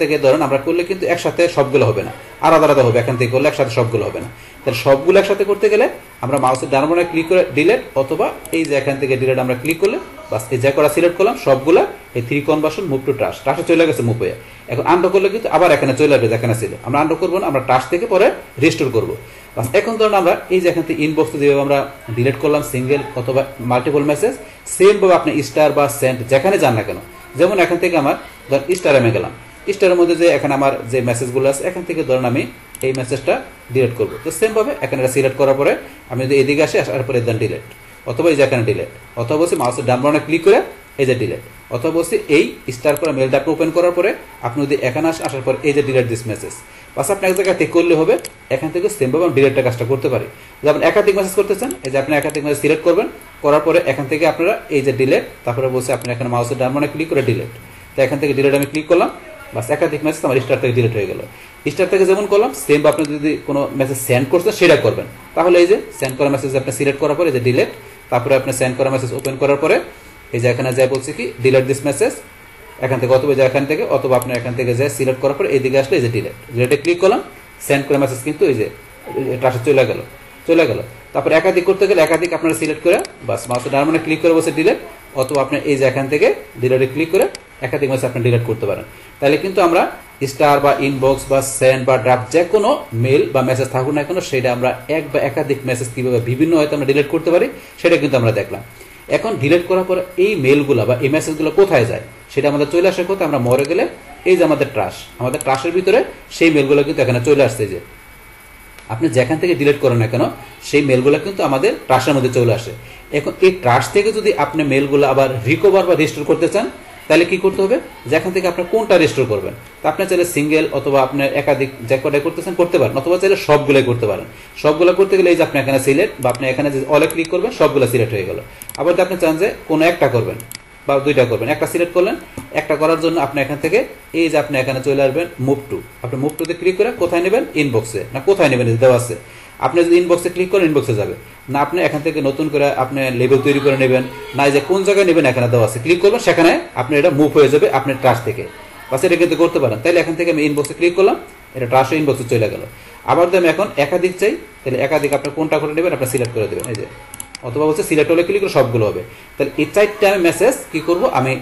থেকে ধরেন আমরা করলে কিন্তু একসাথে সবগুলো হবে না, আলাদা আলাদা হবে। এখান থেকে করলে একসাথে সবগুলো হবে না। তাহলে সবগুলো একসাথে করতে গেলে আমরা মাউসের ডান বাটনে ক্লিক করে ডিলিট, অথবা এই যে এখান থেকে ডিলিট আমরা ক্লিক করলে বাস এই যে করা সিলেক্ট করলাম সবগুলা, এই three conversion move to task, টাস্কে চলে গেছে মুভ হয়ে। এখন আন্ডার করলে কিন্তু আবার এখানে চলে আসবে যেখানে ছিল, আমরা আন্ডার করবো না, আমরা টাস্ক থেকে পরে রিস্টোর করবো। বাস এখন ধরুন আমরা এই যে এখান থেকে ইনবক্সে যেভাবে আমরা ডিলিট করলাম সিঙ্গেল অথবা মাল্টিপল মেসেজ, সেম ভাবে আপনি স্টার বা সেন্ড যেখানে যান না কেন, যেমন এখান থেকে আমার ধর স্টারে আমি গেলাম, স্টারের মধ্যে যে এখানে আমার যে মেসেজগুলো আছে এখান থেকে ধরুন আমি এই মেসেজটা ডিলিট করবো। তো সেম ভাবে এখানে সিলেক্ট করার পরে আমি যদি এদিকে আসি, আসার পরে দেন ডিলিট, অথবা এই যে এখানে ডিলিট, অথবা বলছি মাউসের ডান বাটনে ক্লিক করে এই যে ডিলিট, অথবা বলছি এই স্টার করে মেলটা ওপেন করার পরে আপনি যদি এখানে আসার পর এই যে ডিলিট দিস মেসেজ, বাস আপনি এক জায়গায় ঠিক করলে হবে। এখান থেকে সেম ভাবে ডিলিটের কাজটা করতে পারি। যেমন একাধিক মেসেজ করতে চান, এই যে আপনি একাধিক মেসেজ সিলেক্ট করবেন, করার পরে এখান থেকে আপনারা এই যে ডিলিট, তারপরে বলছি আপনি এখানে মাউসের ডান বাটনে ক্লিক করে ডিলিট, তো এখান থেকে ডিলিট আমি ক্লিক করলাম, বাস একাধিক মেসেজ আমার স্টার থেকে ডিলিট হয়ে গেল। স্টার থেকে যেমন করলাম সেম আপনি যদি কোনো মেসেজ সেন্ড করছেন সেটা করবেন, তাহলে এই যে সেন্ড করা মেসেজ আপনি সিলেক্ট করার পরে এই যে ডিলিট, তারপরে আপনি সেন্ড করা মেসেজ ওপেন করার পরে এই যে এখানে যাই বলছি কি ডিলিট দিস মেসেজ এখান থেকে, অথবা এখান থেকে, অথবা আপনি এখান থেকে যাই সিলেক্ট করার পরে এইদিকে আসলে এই যে ডিলিটে ক্লিক করলাম, সেন্ড করা মেসেজ কিন্তু এই যে টাস্কে চলে গেল। তারপর একাধিক করতে গেলে একাধিক আপনারা সিলেক্ট করে বাস মাউসের ডান বাটনে ক্লিক করে বসে ডিলিট, অথবা আপনি এই যে এখান থেকে ডিলিটে ক্লিক করে একাধিক মেসেজ আপনি ডিলিট করতে পারেন। তাহলে কিন্তু আমরা স্টার বা ইনবক্স বা সেন্ড বা ড্রাফট যে কোনো মেল বা মেসেজ থাকুক না কেন, সেটা আমরা এক বা একাধিক মেসেজ কিভাবে বিভিন্ন হয়তো আমরা ডিলিট করতে পারি সেটা কিন্তু আমরা দেখলাম। এখন ডিলিট করার পর এই মেলগুলো বা এই মেসেজগুলো কোথায় যায় সেটা আমাদের চলে আসার কথা, আমরা মরে গেলে এই যে আমাদের ট্রাশের ভিতরে সেই মেলগুলো কিন্তু এখানে চলে আসছে। যে আপনি যেখান থেকে ডিলিট করেন না কেন সেই মেলগুলো কিন্তু আমাদের ট্রাশের মধ্যে চলে আসে। এখন এই ট্রাশ থেকে যদি আপনি মেলগুলো আবার রিকভার বা রিস্টোর করতে চান, তাহলে কি করতে হবে, যেখান থেকে আপনি কোনটা রিস্টোর করবেন, তা আপনি চাইলে সিঙ্গেল অথবা আপনার একাধিক যে কটাই করতেছেন করতে পারেন, অথবা চাইলে সবগুলোই করতে পারেন। সবগুলো করতে গেলে এই যে আপনি এখানে সিলেক্ট বা আপনি এখানে যে অলে ক্লিক করবেন সবগুলো সিলেক্ট হয়ে গেল। আবার যদি আপনি চান যে কোনো একটা করবেন বা দুইটা করবেন, একটা সিলেক্ট করলেন, একটা করার জন্য আপনি এখান থেকে এই যে আপনি এখানে চলে আসবেন মুভ টু, আপনি মুভ টুতে ক্লিক করে কোথায় নেবেন, ইনবক্সে না কোথায় নেবেন দেওয়া আছে। আপনি যদি ইনবক্সে ক্লিক করেন ইনবক্সে যাবে না, আপনি এখান থেকে নতুন করে আপনি লেবেল তৈরি করে নেবেন না, যে কোন জায়গায় নেবেন এখানে দেওয়া আছে, ক্লিক করবেন সেখানে আপনি এটা মুভ হয়ে যাবে আপনার ট্রাশ থেকে। বাস এটা কিন্তু করতে পারেন। তাহলে এখান থেকে আমি ইনবক্সে ক্লিক করলাম, এটা ট্রাশে ইনবক্সে চলে গেল। আবার যদি আমি এখন একাধিক চাই, তাহলে একাধিক আপনি কোনটা করে নেবেন আপনি সিলেক্ট করে দেবেন, এই যে অথবা বলছে সিলেক্ট হলে ক্লিক করে সবগুলো হবে। তাহলে এই চারটা আমি মেসেজ কি করব, আমি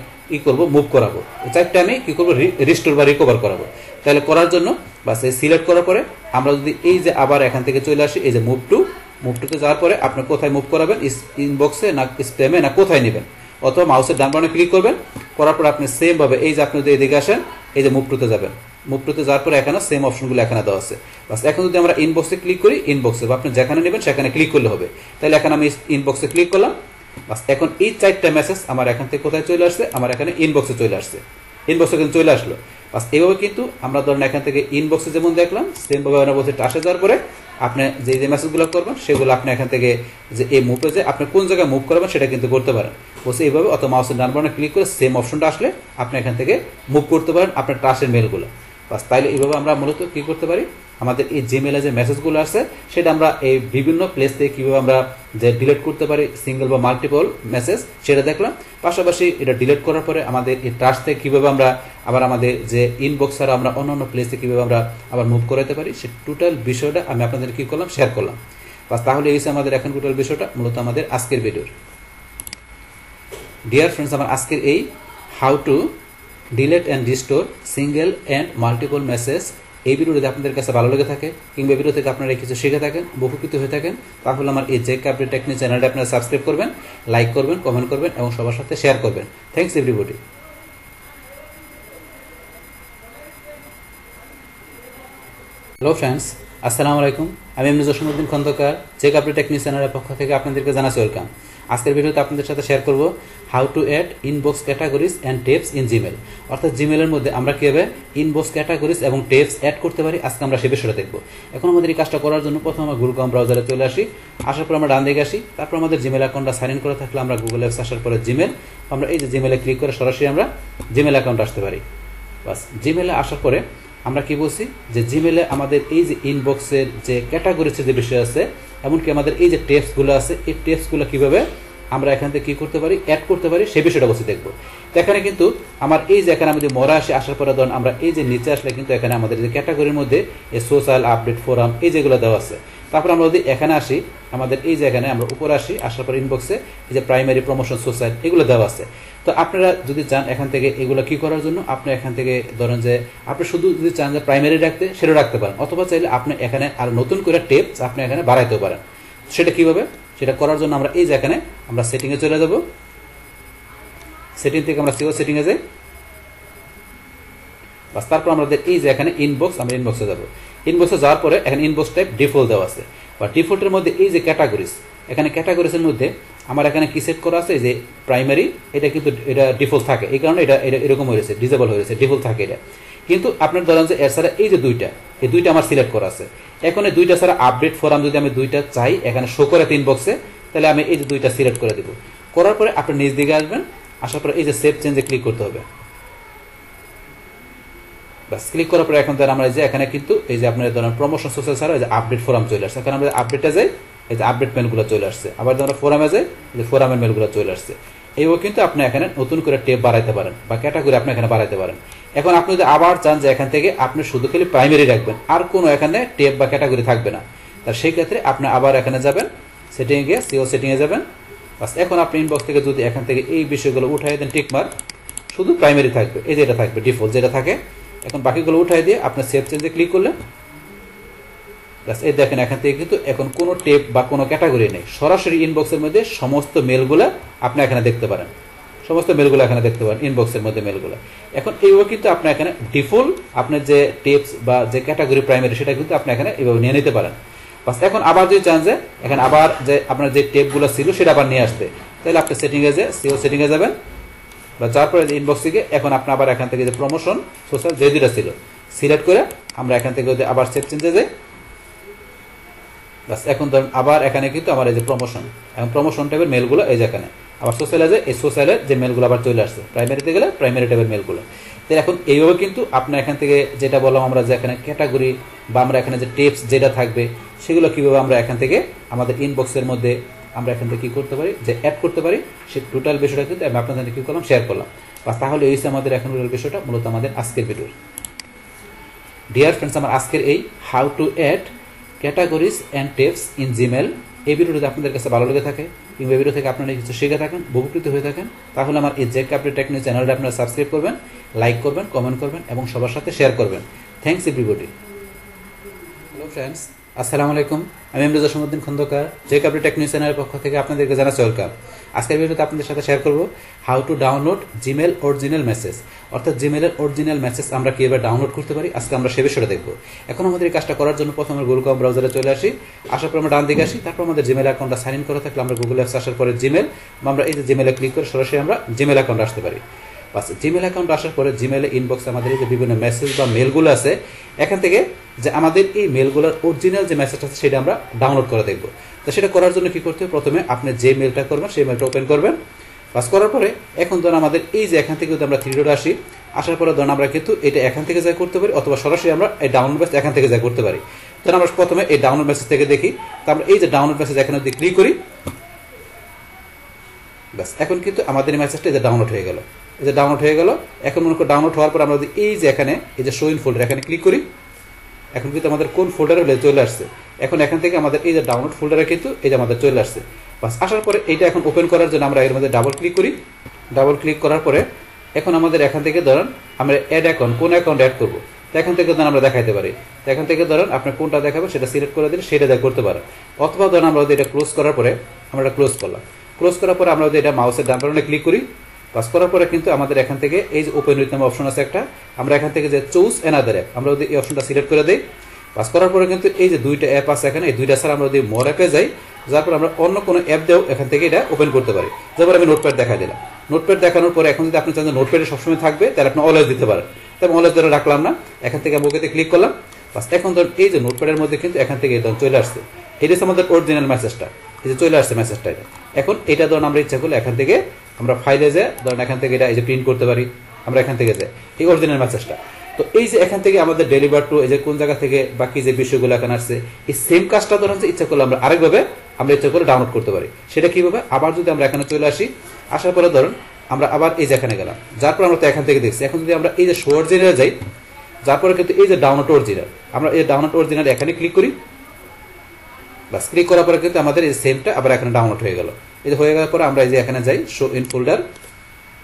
মুভ করাবো, এই চারটা আমি কি করবো রিস্টোর বা রিকভার করাবো। তাহলে করার জন্য বাস এই সিলেক্ট করার পরে আমরা যদি এই যে আবার এখান থেকে চলে আসি এই যে মুভ টুতে যাওয়ার পরে আপনি কোথায় মুভ করাবেন, ইনবক্সে না স্প্যামে না কোথায় নেবেন, অথবা মাউসের ডান বাটনে ক্লিক করবেন, করার পর আপনি সেম ভাবে এই যে আপনি যদি এদিকে আসেন এই যে মুভ টুতে যাবেন, মুভ টুতে যাওয়ার পরে এখানে সেম অপশনগুলো এখানে দেওয়া আছে। বাস এখন যদি আমরা ইনবক্সে ক্লিক করি, ইনবক্সে বা আপনি যেখানে নেবেন সেখানে ক্লিক করলে হবে। তাহলে এখন আমি ইনবক্সে ক্লিক করলাম, বাস এখন এই চারটা মেসেজ আমার এখান থেকে কোথায় চলে আসছে, আমার এখানে ইনবক্সে চলে আসছে, ইনবক্সে কিন্তু চলে আসলো। বাস এইভাবে কিন্তু আমরা ধরেন এখান থেকে ইনবক্সে যেমন দেখলাম সেম ভাবে আমরা বলছি টাসে যাওয়ার পরে আপনি যে মেসেজগুলো করবেন সেগুলো আপনি এখান থেকে যে এই মুভে যে আপনি কোন জায়গায় মুভ করবেন সেটা কিন্তু করতে পারেন বসে এইভাবে, অথবা মাউসের ডান বাটনে ক্লিক করে সেম অপশনটা আসলে আপনি এখান থেকে মুভ করতে পারেন আপনার টাসের মেলগুলো। বাস তাইলে এইভাবে আমরা মূলত কি করতে পারি, আমাদের এই জিমেলে যে মেসেজগুলো আছে সেটা আমরা এই বিভিন্ন প্লেস থেকে কীভাবে আমরা যে ডিলিট করতে পারি সিঙ্গেল বা মাল্টিপল মেসেজ সেটা দেখলাম। পাশাপাশি এটা ডিলিট করার পরে আমাদের এই ট্রাশ থেকে কীভাবে আমরা আবার আমাদের যে ইনবক্স ছাড়া আমরা অন্যান্য প্লেসে কীভাবে আমরা আবার মুভ করাতে পারি সে টোটাল বিষয়টা আমি আপনাদের কী করলাম শেয়ার করলাম। বাস তাহলে এই আমাদের এখন টোটাল বিষয়টা মূলত আমাদের আজকের ভিডিওর। ডিয়ার ফ্রেন্ডস, আমার আজকের এই how two delete and restore single and multiple message এই ভিডিও যদি আপনাদের কাছে ভালো লেগে থাকে কিংবা ভিডিও থেকে আপনারা কিছু শিখে থাকেন, উপকৃত হয়ে থাকেন, তাহলে আমার এই জেক আপডেট টেকনিক চ্যানেলটা আপনারা সাবস্ক্রাইব করবেন, লাইক করবেন, কমেন্ট করবেন এবং সবার সাথে শেয়ার করবেন। Thanks everybody. হ্যালো ফ্রেন্ডস, আসসালামু আলাইকুম। আমি এমনি জসীমউদ্দিন খন্দকার, জেক আপডেট টেকনিক চ্যানেলের পক্ষ থেকে আপনাদেরকে জানাচ্ছি ওয়েলকাম। আজকের ভিডিওতে আপনাদের সাথে শেয়ার করব how to add inbox categories and tabs in Gmail. অর্থাৎ জিমেলের মধ্যে আমরা কীভাবে ইনবক্স ক্যাটাগরিজ এবং টেবস অ্যাড করতে পারি, আজকে আমরা সে বিষয়টা দেখব। এখন আমাদের এই কাজটা করার জন্য প্রথমে আমরা গুগল ক্রোম ব্রাউজারে চলে আসি, আসার পর আমরা ডান দিকে আসি, তারপর আমাদের জিমেল অ্যাকাউন্টটা সাইন ইন করে থাকলে আমরা গুগল অ্যাপস আসার পরে জিমেল, আমরা এই যে জিমেলে ক্লিক করে সরাসরি আমরা জিমেল অ্যাকাউন্ট আসতে পারি। বাস, জিমেলে আসার পরে আমরা কি বলছি যে জিমেলে আমাদের এই যে ইনবক্সের যে ক্যাটাগরিজের যে বিষয় আছে, এমনকি আমাদের এই যে টেবসগুলো আছে, এই টেবসগুলো কীভাবে আমরা এখান থেকে কী করতে পারি, অ্যাড করতে পারি, সেই বিষয়টা বসে দেখবো। তো এখানে কিন্তু আমার এই যে এখানে আমি যদি মরা আসি, আসার পরে ধরুন আমরা এই যে নিচে আসলে কিন্তু এখানে আমাদের যে ক্যাটাগরির মধ্যে এই সোশ্যাল আপডেট ফোরাম এই যেগুলো দেওয়া আছে। তারপর আমরা যদি এখানে আসি, আমাদের এই যে এখানে আমরা উপরে আসি, আসার পর ইনবক্সে এই যে প্রাইমারি প্রমোশন সোশ্যাল এগুলো দেওয়া আছে। তো আপনারা যদি চান এখান থেকে এগুলো কি করার জন্য, আপনি এখান থেকে ধরেন যে আপনি শুধু যদি চান যে প্রাইমারি রাখতে, সেটা রাখতে পারেন, অথবা চাইলে আপনি এখানে আর নতুন করে টেবস আপনি এখানে বাড়াইতে পারেন। সেটা কিভাবে, সেটা করার জন্য আমরা এই যে এখানে আমরা সেটিংয়ে চলে যাব, সেটিং থেকে আমরা সিও সেটিংয়ে যাই। বাস, তারপর আমাদের এই যে এখানে ইনবক্স, আমরা ইনবক্সে যাব। ইনবক্সে যাওয়ার পরে এখানে ইনবক্স টাইপ ডিফল্ট দেওয়া আছে, বা ডিফল্টের মধ্যে এই যে ক্যাটাগরিজ, এখানে ক্যাটাগরিজের মধ্যে আমার এখানে কি সেট করা আছে যে প্রাইমারি, এটা কিন্তু এটা ডিফল্ট থাকে, এই কারণে এটা এরকম হয়েছে, ডিসেবল হয়েছে, ডিফল্ট থাকে এটা। কিন্তু আপনার ধরেন যে এর ছাড়া এই যে এই দুইটা আমার সিলেক্ট করা আছে। এখন এই দুইটা ছাড়া আপডেট ফোরাম যদি আমি দুইটা চাই এখানে শো করে ইনবক্সে, তাহলে আমি এই যে দুইটা সিলেক্ট করে দেবো। করার পরে আপনি নিচ দিকে আসবেন, আসার পরে এই যে সেভ চেঞ্জে ক্লিক করতে হবে। বাস, ক্লিক করার পরে এখন ধরেন আমরা যে এখানে কিন্তু এই যে আপনার ধরেন প্রমোশন সোশ্যাল ছাড়া এই যে আপডেট ফোরাম চলে আসছে। এখন আমরা আপডেটে যাই, এই যে আপডেট মেলগুলো চলে আসছে। আবার আমরা ফোরামে যাই, এই যে ফোরামের মেলগুলো চলে আসছে। এইভাবে কিন্তু আপনি এখানে নতুন করে টেপ বাড়াইতে পারেন বা ক্যাটাগরি আপনি এখানে বাড়াইতে পারেন। এখন আপনি যদি আবার চান যে এখান থেকে আপনি শুধু খালি প্রাইমারি রাখবেন, আর কোনো এখানে টেপ বা ক্যাটাগরি থাকবে না, তার সেই ক্ষেত্রে আপনি আবার এখানে যাবেন, সেটিংয়ে গিয়ে সিও সেটিংয়ে যাবেন। বাস, এখন আপনি ইনবক্স থেকে যদি এখান থেকে এই বিষয়গুলো উঠাই দেন টিকমার্ক, শুধু প্রাইমারি থাকবে, এই যে এটা থাকবে ডিফল্ট যেটা থাকে। এখন বাকিগুলো উঠাই দিয়ে আপনার সেভ চেঞ্জে ক্লিক করলেন। বাস, এই দেখেন এখান থেকে কিন্তু এখন কোনো টেপ বা কোনো ক্যাটাগরি নেই, সরাসরি ইনবক্সের মধ্যে সমস্ত মেলগুলো আপনি এখানে দেখতে পারেন, সমস্ত মেলগুলো এখানে দেখতে পারেন ইনবক্সের মধ্যে মেলগুলো। এখন এইভাবে কিন্তু আপনি এখানে ডিফল্ট আপনার যে টেপস বা যে ক্যাটাগরি প্রাইমারি সেটা কিন্তু আপনি এখানে এইভাবে নিয়ে নিতে পারেন। বাস, এখন আবার যদি চান যে এখানে আবার যে আপনার যে টেপগুলো ছিল সেটা আবার নিয়ে আসতে, তাহলে আপনি সেটিংয়ে যে সিও সেটিংয়ে যাবেন, বা যার পরে ইনবক্স থেকে এখন আপনি আবার এখান থেকে যে প্রমোশন সোশ্যাল যে দুটা ছিল সিলেক্ট করে আমরা এখান থেকে যদি আবার সেভ চেঞ্জে যাই। বাস, এখন ধরুন আবার এখানে কিন্তু আমার এই যে প্রমোশন, এবং প্রমোশন টাইপের মেলগুলো এই যে এখানে আবার সোশ্যালে যে এই সোশ্যালের যে মেলগুলো আবার চলে আসছে, প্রাইমারিতে গেলে প্রাইমারি টাইপের মেলগুলো। তো এখন এইভাবে কিন্তু আপনি এখান থেকে যেটা বললাম আমরা যে এখানে ক্যাটাগরি বা আমরা এখানে যে টেপস যেটা থাকবে সেগুলো কীভাবে আমরা এখান থেকে আমাদের ইনবক্সের মধ্যে আমরা এখান থেকে কী করতে পারি, যে অ্যাড করতে পারি, সেই টোটাল বিষয়টা কিন্তু আমি আপনাদের কী করলাম, শেয়ার করলাম। বাস, তাহলে এই আমাদের এখন বিষয়টা মূলত আমাদের আজকের ভিডিওর। ডিয়ার ফ্রেন্ডস, আমার আজকের এই how to add categories and tabs in Gmail এই ভিডিও যদি আপনাদের কাছে ভালো লেগে থাকে কিংবা ভিডিও থেকে আপনারা কিছু শিখে থাকেন, উপকৃত হয়ে থাকেন, তাহলে আমার এই জেক আপডেট টেকনিক চ্যানেলটা আপনারা সাবস্ক্রাইব করবেন, লাইক করবেন, কমেন্ট করবেন এবং সবার সাথে শেয়ার করবেন। Thanks everybody. হ্যালো ফ্রেন্ডস, আসসালামু আলাইকুম। আমি এমনি জসীমউদ্দিন খন্দকার, জেক আপডেট টেকনিক চ্যানেলের পক্ষ থেকে আপনাদেরকে জানাচ্ছি ওয়েলকাম। আজকের ভিডিওতে আপনাদের সাথে শেয়ার করব how to download Gmail original message. অর্থাৎ জিমেলের অরিজিনাল মেসেজ আমরা কীভাবে ডাউনলোড করতে পারি, আজকে আমরা সে বিষয়টা দেখব। এখন আমাদের এই কাজটা করার জন্য প্রথমে গুগল ক্রোম ব্রাউজারে চলে আসি, আসার পর আমরা ডান দিকে আসি, তারপর আমাদের জিমেল অ্যাকাউন্টটা সাইন ইন করা থাকলে আমরা গুগল অ্যাপস আসার পরে জিমেল, আমরা এই যে জিমেলে ক্লিক করে সরাসরি আমরা জিমেল অ্যাকাউন্ট আসতে পারি। বাস, জিমেল অ্যাকাউন্ট আসার পরে জিমেলে ইনবক্সে আমাদের এই যে বিভিন্ন মেসেজ বা মেলগুলো আছে, এখান থেকে যে আমাদের এই মেলগুলোর অরিজিনাল যে মেসেজ আছে সেটা আমরা ডাউনলোড করে দেখব। তো সেটা করার জন্য কি করতে হবে, প্রথমে আপনি যে মেলটা করবেন সেই মেলটা ওপেন করবেন। বাস, করার পরে এখন ধরুন আমাদের এই যে এখান থেকে যদি আমরা থ্রি ডট আসি, আসার পরে ধরুন আমরা কিন্তু এটা এখান থেকে যাই করতে পারি, অথবা সরাসরি আমরা এই ডাউনলোড মেসেজ এখান থেকে যাই করতে পারি। ধরুন আমরা প্রথমে এই ডাউনলোড মেসেজ থেকে দেখি, তো আমরা এই যে ডাউনলোড মেসেজ এখানে যদি ক্লিক করি, বাস, এখন কিন্তু আমাদের এই মেসেজটা এই যে ডাউনলোড হয়ে গেল, এই যে ডাউনলোড হয়ে গেল। এখন মনে করি ডাউনলোড হওয়ার পর আমরা যদি এই যে এখানে এই যে শো ইন ফোল্ডার এখানে ক্লিক করি, এখন কিন্তু আমাদের কোন ফোল্ডারে চলে আসছে। এখন এখান থেকে আমাদের এই যে ডাউনলোড ফোল্ডারে কিন্তু এই যে আমাদের চলে আসছে। বাস, আসার পরে এইটা এখন ওপেন করার জন্য আমরা এর মধ্যে ডাবল ক্লিক করি। ডাবল ক্লিক করার পরে এখন আমাদের এখান থেকে ধরেন আমরা অ্যাড অ্যাকাউন্ট কোন অ্যাকাউন্ট অ্যাড করবো, তো এখান থেকে ধরেন আমরা দেখাইতে পারি। তো এখান থেকে ধরেন আপনি কোনটা দেখাবেন সেটা সিলেক্ট করে দিলে সেটা করতে পারেন। অথবা ধরেন আমরা যদি এটা ক্লোজ করার পরে আমরা এটা ক্লোজ করলাম, ক্লোজ করার পরে আমরা যদি এটা মাউসের ডান বাটনে ক্লিক করি, পাস করার পরে কিন্তু আমাদের এখান থেকে এই যে ওপেন উইথ নামে অপশন আছে একটা, আমরা এখান থেকে যে চুজ অ্যানাদার অ্যাপ আমরা যদি এই অপশনটা সিলেক্ট করে দিই, পাস করার পরে কিন্তু এই যে দুইটা অ্যাপ আছে এখানে, এই দুইটা ছাড়া আমরা যদি মোর অ্যাপে যাই, যার পর আমরা অন্য কোনো অ্যাপ দিয়েও এখান থেকে এটা ওপেন করতে পারি। যেমন আমি নোটপ্যাড দেখা দিলাম, নোটপ্যাড দেখানোর পরে এখন যদি আপনি চান যে নোটপ্যাডে সবসময় থাকবে তাহলে আপনি অলওয়েজ দিতে পারেন, তবে অলওয়েজ ধরে রাখলাম না, এখান থেকে আমি ওকেতে ক্লিক করলাম। বাস এখন ধরুন এই যে নোটপ্যাডের মধ্যে কিন্তু এখান থেকে এটা চলে আসছে, এটা হচ্ছে আমাদের অরিজিনাল মেসেজটা, এই যে চলে আসছে মেসেজটা। এটা এখন এটা ধরুন আমরা ইচ্ছা করলে এখান থেকে আমরা ফাইলে যাই, ধরুন এখান থেকে এটা এই যে প্রিন্ট করতে পারি, আমরা এখান থেকে যাই এই অরিজিনাল মেসেজটা। তো এই যে এখান থেকে আমাদের ডেলিভার টু এই যে কোন জায়গা থেকে বাকি যে বিষয়গুলো এখানে আসছে, এই সেম কাজটা ধরুন ইচ্ছা করলে আমরা আরেকভাবে আমরা ইচ্ছা করে ডাউনলোড করতে পারি। সেটা কিভাবে, আবার যদি আমরা এখানে চলে আসি, আসার পরে ধরুন আমরা আবার এই যে এখানে গেলাম, যার পর আমরা তো এখান থেকে দেখছি। এখন যদি আমরা এই যে শো অরিজিনালে যাই, যার পরে কিন্তু এই যে ডাউনলোড অরিজিনাল, আমরা এই ডাউনলোড অরিজিনাল এখানে ক্লিক করি, বাস ক্লিক করার পরে কিন্তু আমাদের এই সেমটা আবার এখানে ডাউনলোড হয়ে গেল। এই যে হয়ে যাওয়ার পরে আমরা এই যে এখানে যাই শো ইন ফোল্ডার,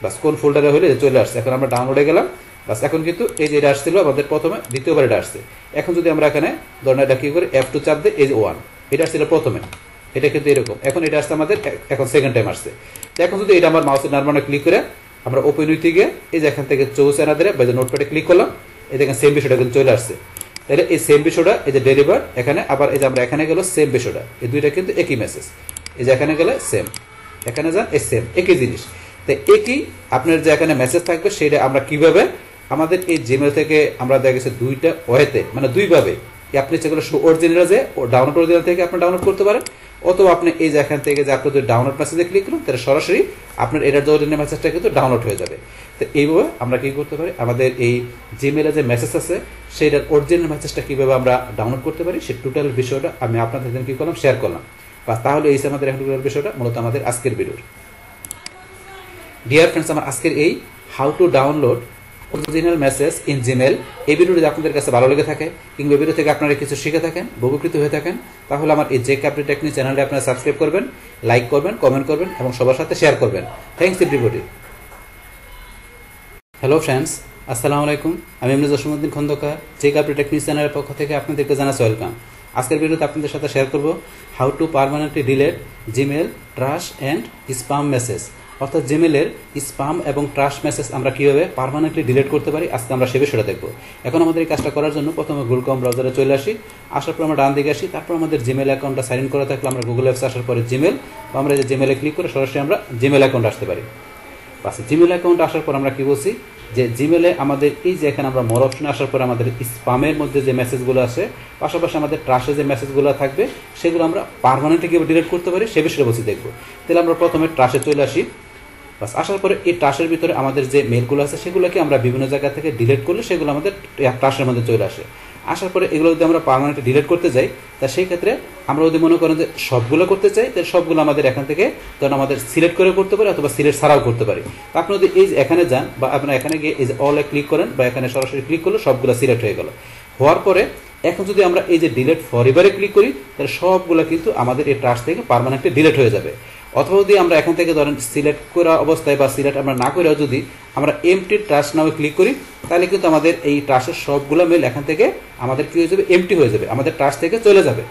বাস কোন ফোল্ডারে হলে চলে আসছে, এখন আমরা ডাউনলোডে গেলাম। বাস এখন কিন্তু এই যে এটা আসছিল আমাদের প্রথমে, দ্বিতীয়বার এটা আসছে। এখন যদি আমরা এখানে ধরেন এটা কি করি, F2 চাপ দিই, এই যে 1 এটা আসছিল প্রথমে, এটা কিন্তু এরকম, এখন এটা আসছে আমাদের এখন সেকেন্ড টাইম আসছে। তো এখন যদি এটা আমার মাউসের ডান বাটনে ক্লিক করে আমরা ওপেন উইথ গিয়ে এই যে এখান থেকে চৌস অ্যানাদার বা যে নোটপ্যাডে ক্লিক করলাম, এই দেখেন সেম বিষয়টা কিন্তু চলে আসছে। তাহলে এই সেম বিষয়টা এই যে ডেলিভার এখানে, আবার এই যে আমরা এখানে গেল সেম বিষয়টা, এই দুইটা কিন্তু একই মেসেজ, এই যে এখানে গেলে সেম, এখানে যান এই সেম, একই জিনিস। তো একই আপনার যে এখানে মেসেজ থাকবে সেটা আমরা কিভাবে আমাদের এই জিমেল থেকে আমরা দেখা গেছে দুইটা ওয়েতে মানে দুইভাবে আপনি যেগুলো অরিজিনাল যে ডাউনলোড অরিজিনাল থেকে আপনি ডাউনলোড করতে পারেন, অথবা আপনি এই যে এখান থেকে যে আপনি যদি ডাউনলোড মেসেজে ক্লিক করুন তাহলে সরাসরি আপনার এটার যে অরিজিনাল মেসেজটা কিন্তু ডাউনলোড হয়ে যাবে। তো এইভাবে আমরা কি করতে পারি, আমাদের এই জিমেলে যে মেসেজ আছে সেইটার অরিজিনাল মেসেজটা কিভাবে আমরা ডাউনলোড করতে পারি সেই টোটাল বিষয়টা আমি আপনাদের জন্য কি করলাম, শেয়ার করলাম। বা তাহলে এই আমাদের এখন বিষয়টা মূলত আমাদের আজকের ভিডিওর। ডিয়ার ফ্রেন্ডস, আমার আজকের এই how to download original message in Gmail এই ভিডিওটি যদি আপনাদের কাছে ভালো লেগে থাকে কিংবা ভিডিও থেকে আপনারা কিছু শিখে থাকেন, উপকৃত হয়ে থাকেন, তাহলে আমার এই জেক আপডেট টেকনিক চ্যানেলটি আপনারা সাবস্ক্রাইব করবেন, লাইক করবেন, কমেন্ট করবেন এবং সবার সাথে শেয়ার করবেন। Thanks everybody. হ্যালো ফ্রেন্ডস, আসসালামু আলাইকুম। আমি এমনি জসিমউদ্দিন খন্দকার, জেক আপডেট টেকনিক চ্যানেলের পক্ষ থেকে আপনাদেরকে জানাচ্ছি ওয়েলকাম। আজকের ভিডিওতে আপনাদের সাথে শেয়ার করব how two permanently delete Gmail trash and sperm message, অর্থাৎ জিমেলের স্পাম এবং ট্রাশ মেসেজ আমরা কীভাবে পার্মানেন্টলি ডিলিট করতে পারি, আজকে আমরা সে বিষয়টা দেখব। এখন আমাদের এই কাজটা করার জন্য প্রথমে গুগল ক্রোম ব্রাউজারে চলে আসি, আসার পর আমরা ডান দিকে আসি, তারপর আমাদের জিমেল অ্যাকাউন্টটা সাইন ইন করা থাকলে আমরা গুগল অ্যাপসে আসার পরে জিমেল বা আমরা যে জিমেলে ক্লিক করে সরাসরি আমরা জিমেল অ্যাকাউন্ট আসতে পারি। আচ্ছা, জিমেল অ্যাকাউন্ট আসার পর আমরা কি বলছি যে জিমেলে আমাদের এই যে এখানে আমরা মোর অপশনে আসার পর আমাদের স্পামের মধ্যে যে মেসেজগুলো আসে, পাশাপাশি আমাদের ট্রাশে যে মেসেজগুলো থাকবে সেগুলো আমরা পার্মানেন্টলি কীভাবে ডিলিট করতে পারি সে বিষয়ে বলছি দেখব। তাহলে আমরা প্রথমে ট্রাশে চলে আসি। বাস আসার পরে এই ট্রাশের ভিতরে আমাদের যে মেলগুলো আছে সেগুলোকে আমরা বিভিন্ন জায়গা থেকে ডিলিট করলে সেগুলো আমাদের ট্রাশের মধ্যে চলে আসে। আসার পরে এগুলো যদি আমরা পার্মানেন্টলি ডিলিট করতে যাই, তা সেই ক্ষেত্রে আমরা যদি মনে করেন যে সবগুলো করতে চাই, তাহলে সবগুলো আমাদের এখান থেকে তখন আমাদের সিলেক্ট করে করতে পারি অথবা সিলেক্ট ছাড়াও করতে পারি। আপনি যদি এই যে এখানে যান বা আপনারা এখানে গিয়ে এই যে অলে ক্লিক করেন বা এখানে সরাসরি ক্লিক করলে সবগুলো সিলেক্ট হয়ে গেল। হওয়ার পরে এখন যদি আমরা এই যে ডিলিট ফরএভারে ক্লিক করি তাহলে সবগুলো কিন্তু আমাদের এই ট্রাশ থেকে পার্মানেন্টলি ডিলিট হয়ে যাবে। অথবা যদি আমরা এখান থেকে ধরেন সিলেক্ট করা অবস্থায় বা সিলেক্ট আমরা না করেও যদি আমরা এমটি ট্রাশ নামে ক্লিক করি তাহলে কিন্তু আমাদের এই ট্রাশের সবগুলো মেল এখান থেকে আমাদের কি হয়ে যাবে, এমটি হয়ে যাবে, আমাদের ট্রাশ থেকে চলে যাবে।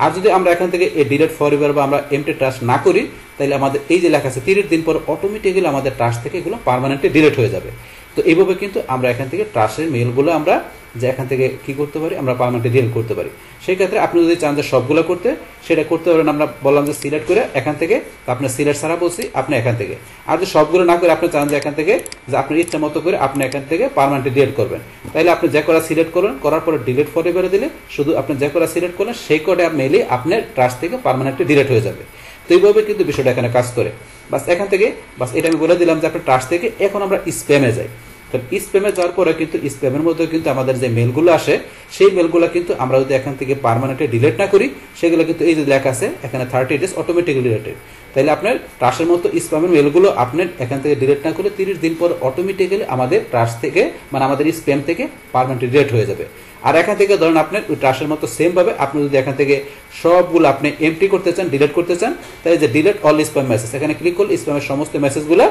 আর যদি আমরা এখান থেকে এই ডিলিট ফরএভার বা আমরা এমটি ট্রাশ না করি তাহলে আমাদের এই যে লেখা আছে 30 দিন পর অটোমেটিক্যালি আমাদের ট্রাশ থেকে এগুলো পার্মানেন্টলি ডিলিট হয়ে যাবে। তো এইভাবে কিন্তু আমরা এখান থেকে ট্রাশের মেলগুলো আমরা যে এখান থেকে কি করতে পারি, আমরা পার্মানেন্টলি ডিলিট করতে পারি। সেই ক্ষেত্রে আপনি যদি চান যে সবগুলো করতে, সেটা করতে পারেন। আমরা বললাম যে সিলেক্ট করে এখান থেকে, আপনার সিলেক্ট ছাড়া বলছি আপনি এখান থেকে। আর যদি সবগুলো না করে আপনি চান যে এখান থেকে যে আপনার ইচ্ছা মতো করে আপনি এখান থেকে পার্মানেন্টলি ডিলিট করবেন, তাহলে আপনি যে করা সিলেক্ট করবেন, করার পরে ডিলিট ফরএভারে দিলে শুধু আপনি যে করা সিলেক্ট করলেন সেই কোডে মেলে আপনার ট্রাশ থেকে পার্মানেন্টলি ডিলিট হয়ে যাবে। তো এইভাবে কিন্তু বিষয়টা এখানে কাজ করে। বাস এখান থেকে বাস এটা আমি বলে দিলাম যে আপনার ট্রাশ থেকে এখন আমরা স্প্যামে যাই। তো স্প্যামে যাওয়ার পরে কিন্তু স্প্যামের মধ্যে কিন্তু আমাদের যে মেলগুলো আসে সেই মেলগুলো কিন্তু আমরা যদি এখান থেকে পার্মানেন্টলি ডিলিট না করি সেগুলো কিন্তু এই যে লেখা আছে এখানে 30 days অটোমেটিক্যালি ডিলিটেড। তাহলে আপনার ট্রাশের মতো স্প্যামের মেলগুলো আপনি এখান থেকে ডিলিট না করলে 30 দিন পর অটোমেটিক্যালি আমাদের ট্রাশ থেকে মানে আমাদের স্প্যাম থেকে পার্মানেন্টলি ডিলিট হয়ে যাবে। আর এখান থেকে ধরেন আপনার ওই ট্রাশের মতো সেম ভাবে আপনি যদি এখান থেকে সবগুলো আপনি এমটি করতে চান, ডিলিট করতে চান, তাহলে যে ডিলিট অল স্প্যাম মেসেজ এখানে ক্লিক করলে স্প্যামের সমস্ত মেসেজগুলো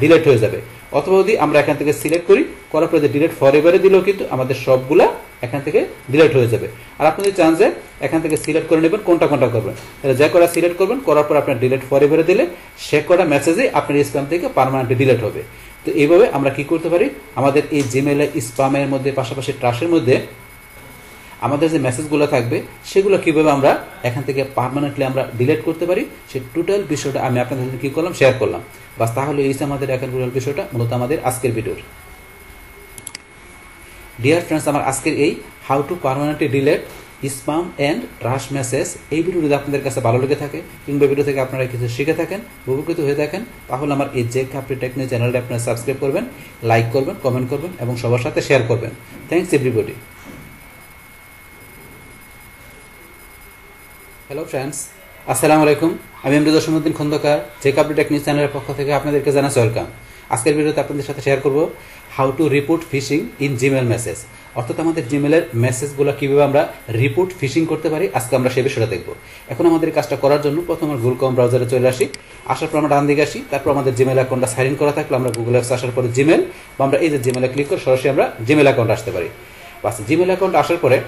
ডিলিট হয়ে যাবে। অথবা যদি আমরা এখান থেকে সিলেক্ট করি, করার পরে ডিলিট ফরএভারে দিলেও কিন্তু আমাদের সবগুলা এখান থেকে ডিলিট হয়ে যাবে। আর আপনি যদি চান যে এখান থেকে সিলেক্ট করে নেবেন কোনটা কোনটা করবেন, তাহলে যে কটা সিলেক্ট করবেন, করার পর আপনার ডিলিট ফরএভারে দিলে সে কটা মেসেজে আপনার স্প্যাম থেকে পার্মানেন্টলি ডিলিট হবে। তো এইভাবে আমরা কি করতে পারি, আমাদের এই জিমেইলে স্প্যামের মধ্যে পাশাপাশি ট্রাশের মধ্যে আমাদের যে মেসেজগুলো থাকবে সেগুলো কিভাবে আমরা এখান থেকে পার্মানেন্টলি আমরা ডিলিট করতে পারি, সেই টোটাল বিষয়টা আমি আপনাদের সাথে কি করলাম, শেয়ার করলাম। বাস তাহলে এই আমাদের এখন টোটাল বিষয়টা মূলত আমাদের আজকের ভিডিওর। ডিয়ার ফ্রেন্ডস, আমার আজকের এই how two permanently delete spam and trash message এই ভিডিও যদি আপনাদের কাছে ভালো লেগে থাকে কিংবা ভিডিও থেকে আপনারা কিছু শিখে থাকেন, উপকৃত হয়ে থাকেন, তাহলে আমার এই যে কাপ্রি টেকনিক চ্যানেলটা আপনারা সাবস্ক্রাইব করবেন, লাইক করবেন, কমেন্ট করবেন এবং সবার সাথে শেয়ার করবেন। Thanks everybody. হ্যালো ফ্রেন্ডস, আসসালামু আলাইকুম। আমি এমডি জসিমউদ্দিন খন্দকার, যে কাপ্রি টেকনিক চ্যানেলের পক্ষ থেকে আপনাদেরকে জানাচ্ছি ওয়েলকাম। আজকের ভিডিওতে আপনাদের সাথে শেয়ার করব how to report phishing in Gmail message, অর্থাৎ আমাদের জিমেলের মেসেজগুলো কীভাবে আমরা রিপোর্ট ফিশিং করতে পারি, আজকে আমরা সেই বিষয়টা দেখব। এখন আমাদের কাজটা করার জন্য প্রথমে গুগল ক্রোম ব্রাউজারে চলে আসি, আসার পর আমরা ডান দিকে আসি, তারপর আমাদের জিমেল অ্যাকাউন্টটা সাইন ইন করা থাকলে আমরা গুগল অ্যাপস আসার পরে জিমেল বা আমরা এই যে জিমেলে ক্লিক করে সরাসরি আমরা জিমেল অ্যাকাউন্ট আসতে পারি। বাস জিমেল অ্যাকাউন্ট আসার পরে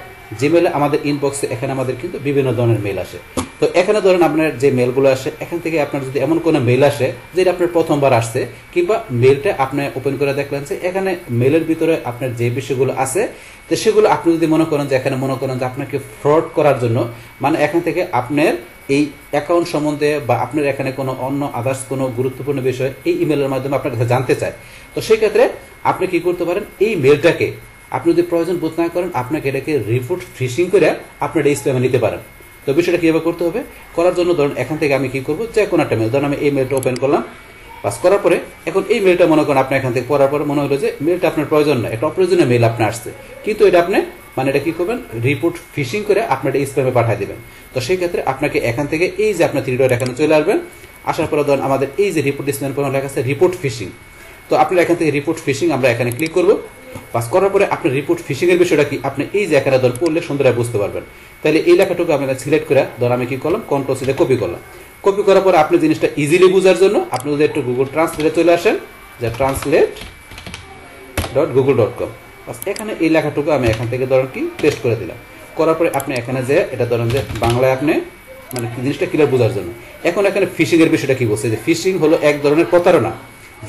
জিমেলে আমাদের ইনবক্সে এখানে আমাদের কিন্তু বিভিন্ন ধরনের মেল আসে। তো এখানে ধরেন আপনার যে মেলগুলো আসে, এখান থেকে আপনার যদি এমন কোনো মেল আসে যেটা আপনার প্রথমবার আসছে, কিংবা মেলটা আপনি ওপেন করে দেখলেন যে এখানে মেলের ভিতরে আপনার যে বিষয়গুলো আছে, তো সেগুলো আপনি যদি মনে করেন যে এখানে মনে করেন যে আপনাকে ফ্রড করার জন্য, মানে এখান থেকে আপনার এই অ্যাকাউন্ট সম্বন্ধে বা আপনার এখানে কোনো অন্য আদার্স কোনো গুরুত্বপূর্ণ বিষয় এই ইমেলের মাধ্যমে আপনার কাছে জানতে চায়, তো সেই ক্ষেত্রে আপনি কি করতে পারেন, এই মেলটাকে আপনি যদি প্রয়োজন বোধ না করেন আপনাকে এটাকে রিপোর্ট ফিশিং করে আপনার এই স্প্যামে নিতে পারেন। তো বিষয়টা কীভাবে করতে হবে, করার জন্য ধরুন এখান থেকে আমি কি করবো, যে কোনো একটা মেল, ধরুন আমি এই মেলটা ওপেন করলাম, পাস করার পরে এখন এই মেলটা মনে করেন আপনি এখান থেকে পড়ার পরে মনে হলো যে মেলটা আপনার প্রয়োজন না, একটা অপ্রয়োজনীয় মেল আপনার আসছে, কিন্তু এটা আপনি মানে এটা কি করবেন, রিপোর্ট ফিশিং করে আপনার এই স্প্যামে পাঠিয়ে দেবেন। তো সেই ক্ষেত্রে আপনাকে এখান থেকে এই যে আপনার 3 ডট এখানে চলে আসবেন, আসার পরে ধরুন আমাদের এই যে রিপোর্ট স্প্যাম পর লেখা আছে রিপোর্ট ফিশিং, তো আপনার এখান থেকে রিপোর্ট ফিশিং আমরা এখানে ক্লিক করবো। পাস করার পরে আপনার রিপোর্ট ফিশিং এর বিষয়টা কি আপনি এই যে এখানে ধর পড়লে সুন্দরভাবে বুঝতে পারবেন। তাহলে এই লেখাটুকু আমি সিলেক্ট করে ধর আমি কি করলাম, কন্ট্রোল সি দিয়ে কপি করলাম। কপি করার পরে আপনি জিনিসটা ইজিলি বোঝার জন্য আপনি যদি একটু গুগল ট্রান্সলেটে চলে আসেন, যে translate.google.com, বাস এখানে এই লেখাটুকু আমি এখান থেকে ধরেন কি পেস্ট করে দিলাম। করার পরে আপনি এখানে যে এটা ধরেন যে বাংলায় আপনি মানে জিনিসটা ক্লিয়ার বোঝার জন্য, এখন এখানে ফিশিং এর বিষয়টা কি বলছে, যে ফিশিং হলো এক ধরনের প্রতারণা,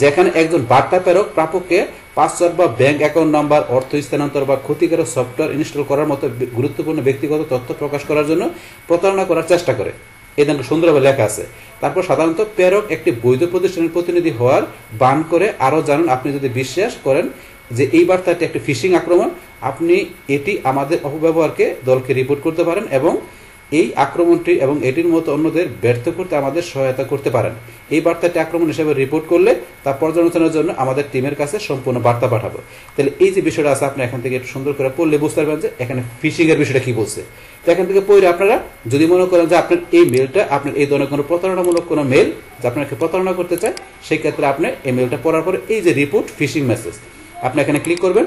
যেখানে একজন বার্তা প্রেরক প্রাপককে পাসওয়ার্ড বা ব্যাংক অ্যাকাউন্ট নাম্বার, অর্থ স্থানান্তর বা ক্ষতিকারক সফটওয়্যার ইনস্টল করার মতো গুরুত্বপূর্ণ ব্যক্তিগত তথ্য প্রকাশ করার জন্য প্রতারণা করার চেষ্টা করে। এই ধরনের সুন্দরভাবে লেখা আছে। তারপর সাধারণত প্রেরক একটি বৈধ প্রতিষ্ঠানের প্রতিনিধি হওয়ার বান করে। আরও জানুন, আপনি যদি বিশ্বাস করেন যে এই বার্তাটি একটি ফিশিং আক্রমণ, আপনি এটি আমাদের অপব্যবহারকে দলকে রিপোর্ট করতে পারেন এবং এই আক্রমণটি এবং এটির মতো অন্যদের ব্যর্থ করতে আমাদের সহায়তা করতে পারেন। এই বার্তাটি আক্রমণ হিসেবে রিপোর্ট করলে তা পর্যালোচনার জন্য আমাদের টিমের কাছে সম্পূর্ণ বার্তা পাঠাবো। তাহলে এই যে বিষয়টা আছে আপনি এখান থেকে একটু সুন্দর করে পড়লে বুঝতে পারবেন যে এখানে ফিশিং এর বিষয়টা কি বলছে। তো এখান থেকে পড়ে আপনারা যদি মনে করেন যে আপনার এই মেলটা আপনার এই ধরনের কোনো প্রতারণামূলক কোনো মেল যে আপনাকে প্রতারণা করতে চায়, সেই ক্ষেত্রে আপনি এই মেলটা পড়ার পরে এই যে রিপোর্ট ফিশিং মেসেজ আপনি এখানে ক্লিক করবেন।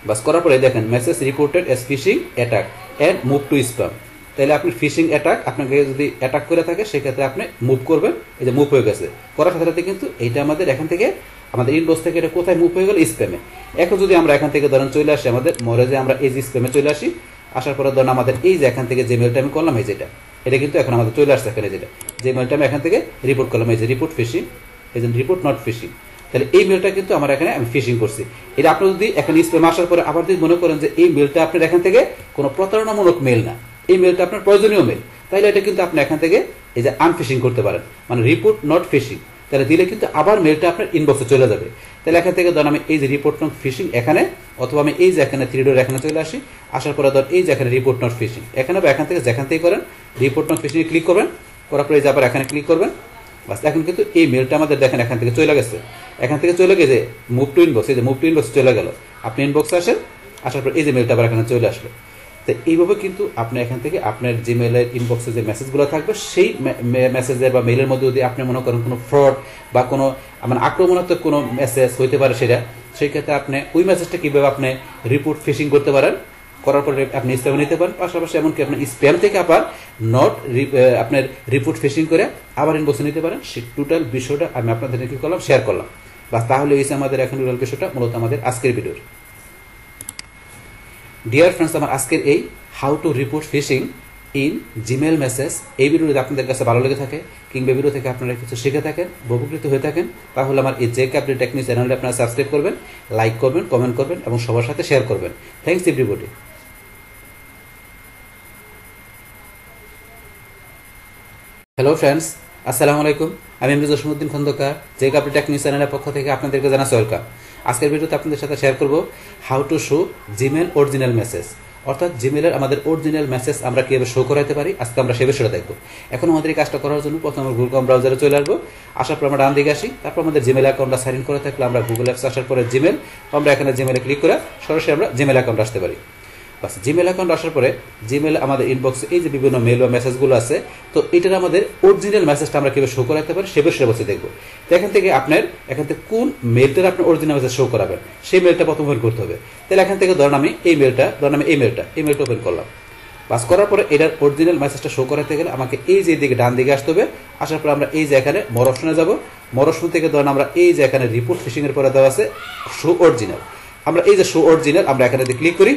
বাস করার পরে দেখেন message reported as phishing attack and move to spam. তাহলে আপনি ফিশিং অ্যাটাক আপনাকে যদি অ্যাটাক করে থাকে সেক্ষেত্রে আপনি মুভ করবেন। এই যে মুভ হয়ে গেছে, করার সাথে সাথে কিন্তু এইটা আমাদের এখান থেকে আমাদের ইনবক্স থেকে এটা কোথায় মুভ হয়ে গেল, স্প্যামে। এখন যদি আমরা এখান থেকে ধরেন চলে আসি আমাদের মরে যে আমরা এই যে স্প্যামে চলে আসি, আসার পরে ধরেন আমাদের এই যে এখান থেকে যে মেলটা আমি করলাম এই যেটা, এটা কিন্তু এখন আমাদের চলে আসছে এখানে, যেটা যে মেলটা আমি এখান থেকে রিপোর্ট করলাম এই যে রিপোর্ট ফিশিং, এই যে রিপোর্ট নট ফিশিং। তাহলে এই মেলটা কিন্তু আমার এখানে আমি ফিশিং করছি। এটা আপনি যদি এখানে স্প্যাম আসার পরে আবার যদি মনে করেন যে এই মেলটা আপনার এখান থেকে কোনো প্রতারণামূলক মেল না, এই মেলটা আপনার প্রয়োজনীয় মেল, তাহলে এটা কিন্তু আপনি এখান থেকে এই যে আনফিশিং করতে পারেন, মানে রিপোর্ট নট ফিশিং। তাহলে দিলে কিন্তু আবার মেলটা আপনার ইনবক্সে চলে যাবে। তাহলে এখান থেকে ধরুন আমি এই যে রিপোর্ট নট ফিশিং এখানে, অথবা আমি এই যে এখানে 3 ডট এখানে চলে আসি, আসার পরে ধর এই যে এখানে রিপোর্ট নট ফিশিং এখানে বা এখান থেকে যেখান থেকে করেন রিপোর্ট নট ফিশিং ক্লিক করবেন। করার পরে এই যে আবার এখানে ক্লিক করবেন। বাস এখন কিন্তু এই মেলটা আমাদের দেখেন এখান থেকে চলে গেছে, এখান থেকে চলে গেছে মুভ টু ইনবক্স, এই যে মুভ টু ইনবক্স চলে গেল। আপনি ইনবক্সে আসেন, আসার পর এই যে মেলটা আবার এখানে চলে আসলো। তো এইভাবে কিন্তু আপনি এখান থেকে আপনার জিমেইলের ইনবক্সে যে মেসেজগুলো থাকবে সেই মেসেজের বা মেইলের মধ্যে যদি আপনি মনে করেন কোনো ফ্রড বা কোনো মানে আক্রমণাত্মক কোনো মেসেজ হইতে পারে সেটা, সেই ক্ষেত্রে আপনি ওই মেসেজটা কীভাবে আপনি রিপোর্ট ফিশিং করতে পারেন, করার পরে আপনি স্প্যাম নিতে পারেন, পাশাপাশি এমনকি আপনার স্প্যাম থেকে আবার নট আপনার রিপোর্ট ফিশিং করে আবার ইনবক্সে নিতে পারেন। সেই টোটাল বিষয়টা আমি আপনাদের কি করলাম, শেয়ার করলাম। বাস তাহলে এই আমাদের এখন টোটাল বিষয়টা মূলত আমাদের আজকের ভিডিওর। ডিয়ার ফ্রেন্ডস, আমার আজকের এই how to report phishing in Gmail message এই ভিডিও যদি আপনাদের কাছে ভালো লেগে থাকে কিংবা ভিডিও থেকে আপনারা কিছু শিখে থাকেন, উপকৃত হয়ে থাকেন, তাহলে আমার এই জেক আপডেট টেকনিক চ্যানেলটা আপনারা সাবস্ক্রাইব করবেন, লাইক করবেন, কমেন্ট করবেন এবং সবার সাথে শেয়ার করবেন। Thanks everybody. হ্যালো ফ্রেন্ডস, আসসালামু আলাইকুম। আমি এমডি জসিমউদ্দিন খন্দকার, জেক আপডেট টেকনিক চ্যানেলের পক্ষ থেকে আপনাদেরকে জানাচ্ছি ওয়েলকাম। আজকের ভিডিওতে আপনাদের সাথে শেয়ার করব how to show Gmail original message, অর্থাৎ জিমেলের আমাদের অরিজিনাল মেসেজ আমরা কীভাবে শো করাতে পারি, আজকে আমরা সে বিষয়টা দেখব। এখন আমাদের এই কাজটা করার জন্য প্রথমে আমরা গুগল ক্রোম ব্রাউজারে চলে আসবো। আসার পর আমরা ডান দিকে আসি, তারপর আমাদের জিমেল অ্যাকাউন্টটা সাইন ইন করে থাকলে আমরা গুগল অ্যাপস আসার পরে জিমেল, আমরা এখানে জিমেলে ক্লিক করে সরাসরি আমরা জিমেল অ্যাকাউন্ট আসতে পারি। বাস জিমেল অ্যাকাউন্ট আসার পরে জিমেল আমাদের ইনবক্সে এই যে বিভিন্ন মেল বা মেসেজগুলো আছে, তো এটার আমাদের অরিজিনাল মেসেজটা আমরা কীভাবে শো করাতে পারি সে বিষয়ে বসে দেখবো। তো এখান থেকে কোন মেলটার আপনার অরিজিনাল মেসেজ শো করাবেন সেই মেলটা প্রথম ওপেন করতে হবে। তাহলে এখান থেকে ধরেন আমি এই মেলটা ওপেন করলাম। বাস করার পরে এটার অরিজিনাল মেসেজটা শো করাতে গেলে আমাকে এই যে দিকে ডান দিকে আসতে হবে। আসার পর আমরা এই যে এখানে মোর অপশনে যাবো। মোর অপশন থেকে ধরেন আমরা এই যে এখানে রিপোর্ট ফিশিং এর পরে দেওয়া আছে শো অরিজিনাল, আমরা এই যে শো অরিজিনাল আমরা এখানে ক্লিক করি।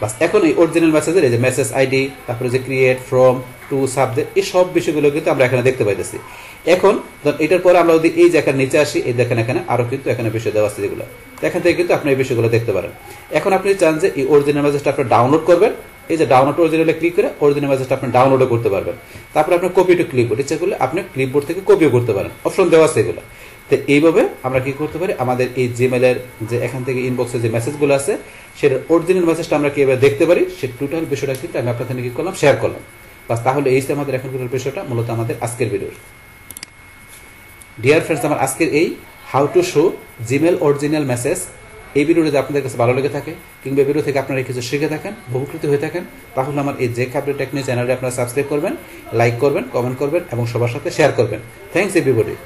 বাস এখন এই অরিজিনাল মেসেজের এই যে মেসেজ আইডি, তারপরে যে ক্রিয়েট, ফ্রম, টু, সাবজেক্ট, এই সব বিষয়গুলো কিন্তু আমরা এখানে দেখতে পাইতেছি। এখন এটার পরে আমরা যদি এই যে এখানে নিচে আসি, এই দেখেন এখানে আরো কিন্তু এখানে বিষয় দেওয়া আছে যেগুলো, এখান থেকে কিন্তু আপনি এই বিষয়গুলো দেখতে পারেন। এখন আপনি চান যে এই অরিজিনাল মেসেজটা আপনি ডাউনলোড করবেন, এই যে ডাউনলোড অরিজিনালে ক্লিক করে অরিজিনাল মেসেজটা আপনি ডাউনলোডও করতে পারবেন। তারপর আপনি কপি টু ক্লিপবোর্ড, ইচ্ছা করলে আপনি ক্লিপবোর্ড থেকে কপিও করতে পারেন, অপশন দেওয়া আছে এগুলো। তো এইভাবে আমরা কি করতে পারি, আমাদের এই জিমেলের যে এখান থেকে ইনবক্সে যে মেসেজগুলো আছে সেটার অরিজিনাল মেসেজটা আমরা কিভাবে দেখতে পারি সে টোটাল বিষয়টা কিন্তু আমি আপনাদের কি করলাম, শেয়ার করলাম। বাস তাহলে এই আমাদের এখন টোটাল বিষয়টা মূলত আমাদের আজকের ভিডিওর। ডিয়ার ফ্রেন্ডস, আমার আজকের এই how to show Gmail original message এই ভিডিও যদি আপনাদের কাছে ভালো লেগে থাকে কিংবা ভিডিও থেকে আপনারা কিছু শিখে থাকেন, উপকৃত হয়ে থাকেন, তাহলে আমার এই জেক আপডেট টেকনিক চ্যানেলটা আপনারা সাবস্ক্রাইব করবেন, লাইক করবেন, কমেন্ট করবেন এবং সবার সাথে শেয়ার করবেন। Thanks everybody.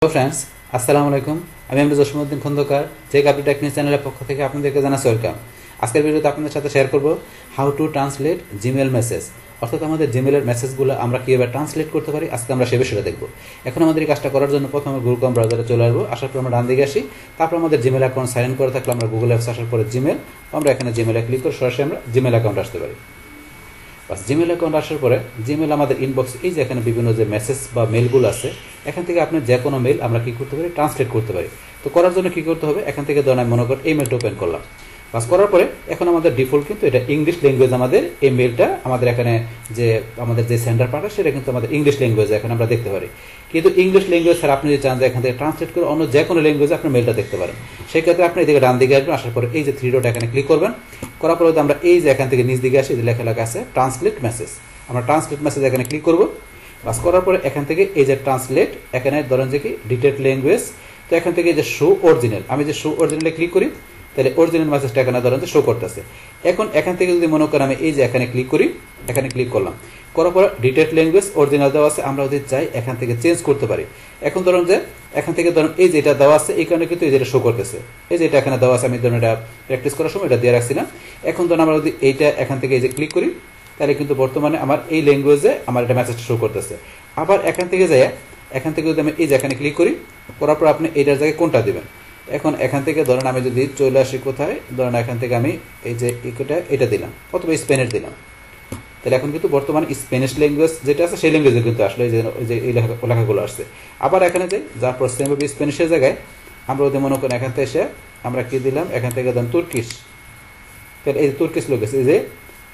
হ্যালো ফ্রেন্ডস, আসসালামু আলাইকুম। আমি এমডি জসিমউদ্দিন খন্দকার, জেক আপডেট টেকনিক চ্যানেলের পক্ষ থেকে আপনাদেরকে জানাচ্ছি ওয়েলকাম। আজকের ভিডিওতে আপনাদের সাথে শেয়ার করব how to translate Gmail message, অর্থাৎ আমাদের জিমেলের মেসেজগুলো আমরা কীভাবে ট্রান্সলেট করতে পারি আজকে আমরা সে বিষয়টা দেখব। এখন আমাদের এই কাজটা করার জন্য প্রথমে গুগল ক্রোম ব্রাউজারে চলে আসবো। আসার পর আমরা ডান দিকে আসি, তারপর আমাদের জিমেল অ্যাকাউন্ট সাইন ইন করে থাকলে আমরা গুগল অ্যাপস আসার পরে জিমেল, আমরা এখানে জিমেলে ক্লিক করে সরাসরি আমরা জিমেল অ্যাকাউন্ট আসতে পারি। বাস জিমেল অ্যাকাউন্ট আসার পরে জিমেল আমাদের ইনবক্স এই যে এখানে বিভিন্ন যে মেসেজ বা মেলগুলো আছে, এখান থেকে আপনার যে কোনো মেল আমরা কি করতে পারি, ট্রান্সলেট করতে পারি। তো করার জন্য কি করতে হবে, এখান থেকে ধরেন আমি মনে করি এই মেলটা ওপেন করলাম। বাস করার পরে এখন আমাদের ডিফল্ট কিন্তু এটা ইংলিশ ল্যাঙ্গুয়েজ, আমাদের এই মেলটা আমাদের এখানে যে আমাদের যে সেন্টার পার্ট সেটা কিন্তু আমাদের ইংলিশ ল্যাঙ্গুয়েজ এখানে আমরা দেখতে পারি। কিন্তু ইংলিশ ল্যাঙ্গুয়েজ স্যার আপনি যদি চান যে এখান থেকে ট্রান্সলেট করে অন্য যে কোনো ল্যাঙ্গুয়েজে আপনি মেলটা দেখতে পারেন, সেক্ষেত্রে আপনি এদিকে ডান দিকে আসবেন। আসার পরে এই যে থ্রি ডট এখানে ক্লিক করবেন। করার পরে আমরা এই যে এখান থেকে নিচ দিকে আসি, লেখা আছে ট্রান্সলেট মেসেজ, আমরা ট্রান্সলেট মেসেজ এখানে ক্লিক করব। বাস করার পরে এখান থেকে এই যে ট্রান্সলেট, এখানে ধরেন যে কি ডিটেক্ট ল্যাঙ্গুয়েজ, তো এখান থেকে যে শো অরিজিনাল, আমি যে শো অরিজিনালে ক্লিক করি তাহলে অরিজিনাল মেসেজটা এখানে ধরেন শো করতেছে। এখন এখান থেকে যদি মনে করেন আমি এই যে এখানে ক্লিক করি, এখানে ক্লিক করলাম, করার পর ডিটেক্ট ল্যাঙ্গুয়েজ অরিজিনাল দেওয়া আছে, আমরা যদি চাই এখান থেকে চেঞ্জ করতে পারি। এখন ধরুন যে এখান থেকে ধরুন এই যে এটা দেওয়া আছে এই কারণে কিন্তু এই যেটা শো করতেছে, এই যে এটা এখানে দেওয়া আছে, আমি ধরুন এটা প্র্যাকটিস করার সময় এটা দিয়ে রাখছি না। এখন ধরুন আমরা যদি এইটা এখান থেকে এই যে ক্লিক করি, তাহলে কিন্তু বর্তমানে আমার এই ল্যাঙ্গুয়েজে আমার এটা মেসেজটা শো করতেছে। আবার এখান থেকে যাই, এখান থেকে যদি আমি এই যে এখানে ক্লিক করি, করার পর আপনি এইটার জায়গায় কোনটা দেবেন। এখন এখান থেকে ধরেন আমি যদি চলে আসি কোথায়, ধরেন এখান থেকে আমি এই যে এটা দিলাম, অথবা স্পেনিশ দিলাম, তাহলে এখন কিন্তু বর্তমানে স্পেনিশ ল্যাঙ্গুয়েজ যেটা আছে সেই ল্যাঙ্গুয়েজে কিন্তু আসলে এই লেখাগুলো আসছে। আবার এখানে যাই, যার পর সেম ভাবে স্পেনিশের জায়গায় আমরা ওদের মনে করেন এখান থেকে এসে আমরা কি দিলাম, এখান থেকে দেন তুর্কিশ, তাহলে এই তুর্কিশ লোক আছে, এই যে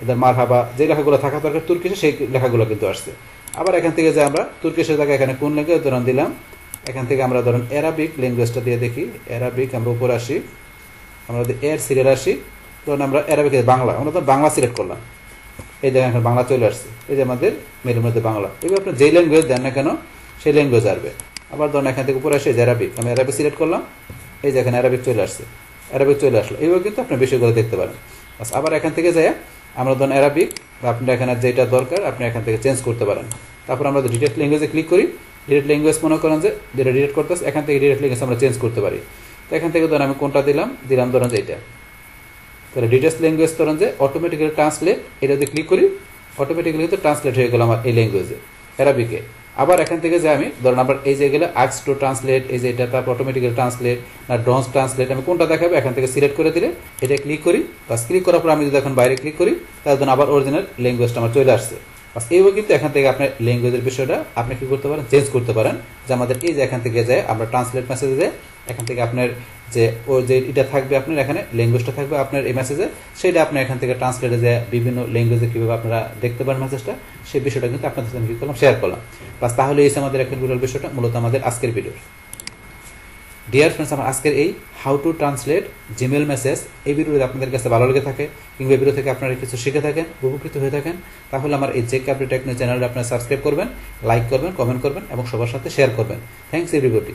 এদের মারহাবা যে লেখাগুলো থাকা দরকার তুর্কিশে সেই লেখাগুলো কিন্তু আসছে। আবার এখান থেকে যে আমরা তুর্কিশের জায়গায় এখানে কোন ল্যাঙ্গুয়েজ ধরুন দিলাম, এখান থেকে আমরা ধরুন অ্যারাবিক ল্যাঙ্গুয়েজটা দিয়ে দেখি, অ্যারাবিক আমরা উপরে আসি, আমরা যদি এর সিরিয়াল আসি, ধরুন আমরা অ্যারাবিক বাংলা, আমরা তো বাংলা সিলেক্ট করলাম, এই জায়গায় এখন বাংলা চলে আসছে, এই যে আমাদের মেলের মধ্যে বাংলা। এবার আপনি যেই ল্যাঙ্গুয়েজ দেন না কেন সেই ল্যাঙ্গুয়েজ আসবে। আবার ধরুন এখান থেকে উপরে আসে অ্যারাবিক, আমি অ্যারাবিক সিলেক্ট করলাম, এই যে এখানে অ্যারাবিক চলে আসছে, অ্যারাবিক চলে আসলো। এইভাবে কিন্তু আপনি বিষয়গুলো দেখতে পারেন। আবার এখান থেকে যাই আমরা ধরুন অ্যারাবিক বা আপনার এখানে যেটা দরকার আপনি এখান থেকে চেঞ্জ করতে পারেন। তারপর আমরা ডিরেক্ট ল্যাঙ্গুয়েজে ক্লিক করি, ডিরেক্ট ল্যাঙ্গুয়েজ মনে করেন যে যেটা ডিরেক্ট করতে আসে এখান থেকে ডিরেক্ট ল্যাঙ্গুয়েজ আমরা চেঞ্জ করতে পারি। তো এখান থেকে ধরুন আমি কোনটা দিলাম ধরুন যে এটা, তাহলে ডিটেলস ল্যাঙ্গুয়েজ ধরুন যে অটোমেটিক্যালি ট্রান্সলেট, এটা যদি ক্লিক করি অটোমেটিক্যালি কিন্তু ট্রান্সলেট হয়ে গেল আমার এই ল্যাঙ্গুয়েজে অ্যারাবিকে। আবার এখান থেকে যে আমি ধরুন আবার এই যে গেলে আস্ক টু ট্রান্সলেট, এই যে এটা তারপর অটোমেটিক্যালি ট্রান্সলেট না ডোন্ট ট্রান্সলেট, আমি কোনটা দেখাবো এখান থেকে সিলেক্ট করে দিলে এটা ক্লিক করি, বাস ক্লিক করার পর আমি যদি এখন বাইরে ক্লিক করি তাহলে ধরুন আবার অরিজিনাল ল্যাঙ্গুয়েজটা আমার চলে আসছে। বাস এইভাবে কিন্তু এখান থেকে আপনার ল্যাঙ্গুয়েজের বিষয়টা আপনি কি করতে পারেন, চেঞ্জ করতে পারেন। যে আমাদের এই যে এখান থেকে যায় আমরা ট্রান্সলেট মেসেজে যাই, এখান থেকে আপনার যে ও যে এটা থাকবে আপনার এখানে ল্যাঙ্গুয়েজটা থাকবে আপনার এই মেসেজে, সেটা আপনি এখান থেকে ট্রান্সলেটে যে বিভিন্ন ল্যাঙ্গুয়েজে কীভাবে আপনারা দেখতে পারেন মেসেজটা, সেই বিষয়টা কিন্তু আপনাদের সাথে কি করলাম, শেয়ার করলাম। বাস তাহলে এই আমাদের এখন বিষয়টা মূলত আমাদের আজকের ভিডিও। ডিয়ার ফ্রেন্ডস, আমার আজকের এই how to translate Gmail message এই ভিডিওটি আপনাদের কাছে ভালো লেগে থাকে কিংবা এই ভিডিও থেকে আপনারা কিছু শিখে থাকেন, উপকৃত হয়ে থাকেন, তাহলে আমার এই জেক আপডেট টেকনিক চ্যানেলটা আপনারা সাবস্ক্রাইব করবেন, লাইক করবেন, কমেন্ট করবেন এবং সবার সাথে শেয়ার করবেন। Thanks everybody.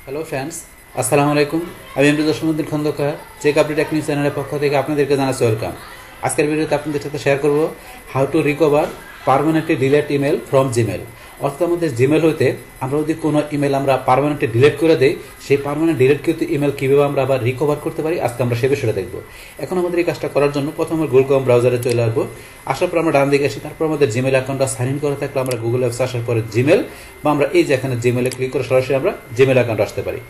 হ্যালো ফ্রেন্ডস, আসসালামু আলাইকুম। আমি এমডি জসীমউদ্দিন খন্দকার, জেক আপডেট টেকনিক চ্যানেলের পক্ষ থেকে আপনাদেরকে জানাচ্ছি ওয়েলকাম। আজকের ভিডিওতে আপনাদের সাথে শেয়ার করব how to recover permanently delete email from Gmail. অর্থাৎ আমাদের জিমেল হইতে আমরা যদি কোনো ইমেল আমরা পার্মানেন্টলি ডিলিট করে দিই, সেই পার্মানেন্ট ডিলিটকৃত ইমেল কীভাবে আমরা আবার রিকভার করতে পারি, আজকে আমরা সে বিষয়টা দেখব। এখন আমাদের এই কাজটা করার জন্য প্রথমে গুগল ক্রোম ব্রাউজারে চলে আসবো, আসার পর আমরা ডান দিকে আসি, তারপর আমাদের জিমেল অ্যাকাউন্টটা সাইন ইন করে থাকলে আমরা গুগল অ্যাপস আসার পরে জিমেল বা আমরা এই যে এখানে জিমেলে ক্লিক করে সরাসরি আমরা জিমেল অ্যাকাউন্ট আসতে পারি।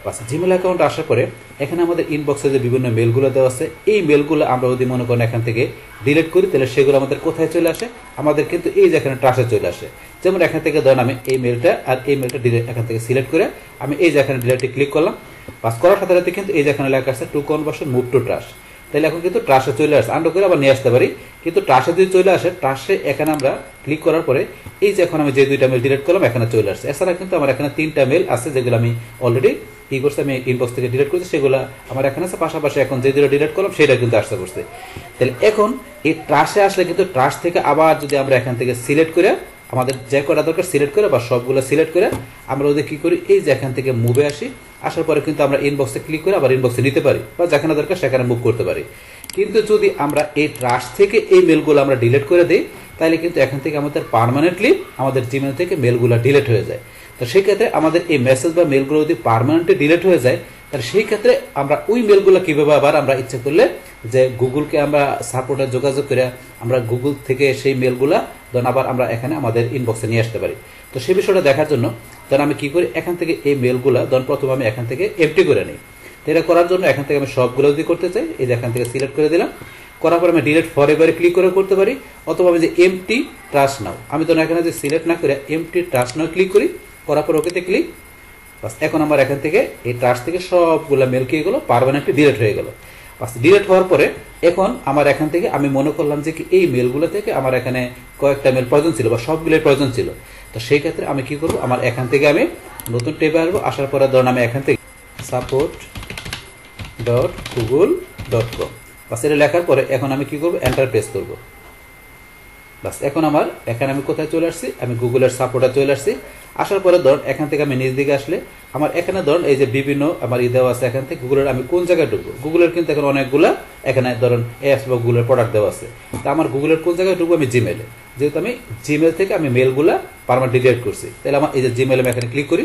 বাস জিমেল অ্যাকাউন্ট আসার পরে এখানে আমাদের ইনবক্সে যে বিভিন্ন মেলগুলো দেওয়া আছে, এই মেলগুলো আমরা যদি মনে করেন এখান থেকে ডিলিট করি তাহলে সেগুলো আমাদের কোথায় চলে আসে, আমাদের কিন্তু এই যে এখানে ট্রাশে চলে আসে। যেমন এখান থেকে ধরেন আমি এই মেলটা আর এই মেলটা ডিলিট এখান থেকে সিলেক্ট করে আমি এই যে এখানে ডিলিটে ক্লিক করলাম, বাস করার সাথে সাথে কিন্তু এই যে এখানে লেখা আছে to conversion move to trash, তাহলে এখন কিন্তু ট্রাশে চলে আসে, আন্ডু করে আবার নিয়ে আসতে পারি। কিন্তু ট্রাশে যদি চলে আসে, ট্রাশে এখানে আমরা ক্লিক করার পরে এই যে এখন আমি যে দুইটা মেল ডিলিট করলাম এখানে চলে আসছে। এছাড়া কিন্তু আমার এখানে তিনটা মেল আছে যেগুলো আমি অলরেডি কি করছি, আমি ইনবক্স থেকে ডিলিট করছি, সেগুলো আমার এখানে আছে। পাশাপাশি এখন যে দুটো ডিলিট করলাম সেটা কিন্তু আসতে করছে। তাহলে এখন এই ট্রাশে আসলে কিন্তু ট্রাশ থেকে আবার যদি আমরা এখান থেকে সিলেক্ট করে আমাদের যে কটা দরকার সিলেক্ট করে বা সবগুলো সিলেক্ট করে আমরা ওদের কি করি, এই যে এখান থেকে মুভে আসি, আসার পরে কিন্তু আমরা ইনবক্সে ক্লিক করে আবার ইনবক্সে নিতে পারি বা যেখানে দরকার সেখানে মুভ করতে পারি। কিন্তু যদি আমরা এই ট্রাশ থেকে এই মেলগুলো আমরা ডিলিট করে দিই তাহলে কিন্তু এখান থেকে আমাদের পার্মানেন্টলি আমাদের জিমেল থেকে মেলগুলো ডিলিট হয়ে যায়। তো সেই ক্ষেত্রে আমাদের এই মেসেজ বা মেলগুলো যদি পার্মানেন্টলি ডিলিট হয়ে যায় তাহলে সেই ক্ষেত্রে আমরা ওই মেলগুলো কীভাবে আবার আমরা ইচ্ছা করলে যে গুগলকে আমরা সাপোর্টে যোগাযোগ করে আমরা গুগল থেকে সেই মেলগুলা ধরুন আবার আমরা এখানে আমাদের ইনবক্সে নিয়ে আসতে পারি। তো সেই বিষয়টা দেখার জন্য ধরুন আমি কী করি, এখান থেকে এই মেলগুলা ধরুন প্রথমে আমি এখান থেকে এমটি করে নিই। তো এটা করার জন্য এখান থেকে আমি সবগুলো যদি করতে চাই এই যে এখান থেকে সিলেক্ট করে দিলাম, করার পর আমি ডিলিট ফর এভারে ক্লিক করে করতে পারি, অথবা আমি যে এমটি ট্রাশ নাও, আমি ধরুন এখানে যে সিলেক্ট না করে এমটি ট্রাশ নাও ক্লিক করি, করার পর ওকেতে ক্লিক। বাস এখন আমার এখান থেকে এই ট্রাশ থেকে সবগুলো মেল কি গেলো, পার্মানেন্টলি ডিলিট হয়ে গেল। বাস ডিলিট হওয়ার পরে এখন আমার এখান থেকে আমি মনে করলাম যে কি এই মেলগুলো থেকে আমার এখানে কয়েকটা মেল প্রয়োজন ছিল বা সবগুলোর প্রয়োজন ছিল। তো সেই ক্ষেত্রে আমি কি করবো, আমার এখান থেকে আমি নতুন ট্যাবে আসবো, আসার পরে ধরুন আমি এখান থেকে support.google.com বাস এটা লেখার পরে এখন আমি কি করবো, এন্টার প্রেস করবো। বাস এখন আমার এখানে আমি কোথায় চলে আসছি, আমি গুগলের সাপোর্টে চলে আসছি। আসার পরে ধরুন এখান থেকে আমি নিচ দিকে আসলে আমার এখানে ধরুন এই যে বিভিন্ন আমার দেওয়া আছে, এখান থেকে গুগলের আমি কোন জায়গায় ঢুকবো, গুগলের কিন্তু এখন অনেকগুলো এখানে ধরুন অ্যাপস বা গুগলের প্রোডাক্ট দেওয়া আছে। তা আমার গুগলের কোন জায়গায় ঢুকবো, আমি জিমেলে, যেহেতু আমি জিমেল থেকে আমি মেলগুলা পার্মানেন্টলি ডিলিট করছি, তাহলে আমার এই যে জিমেলে আমি এখানে ক্লিক করি।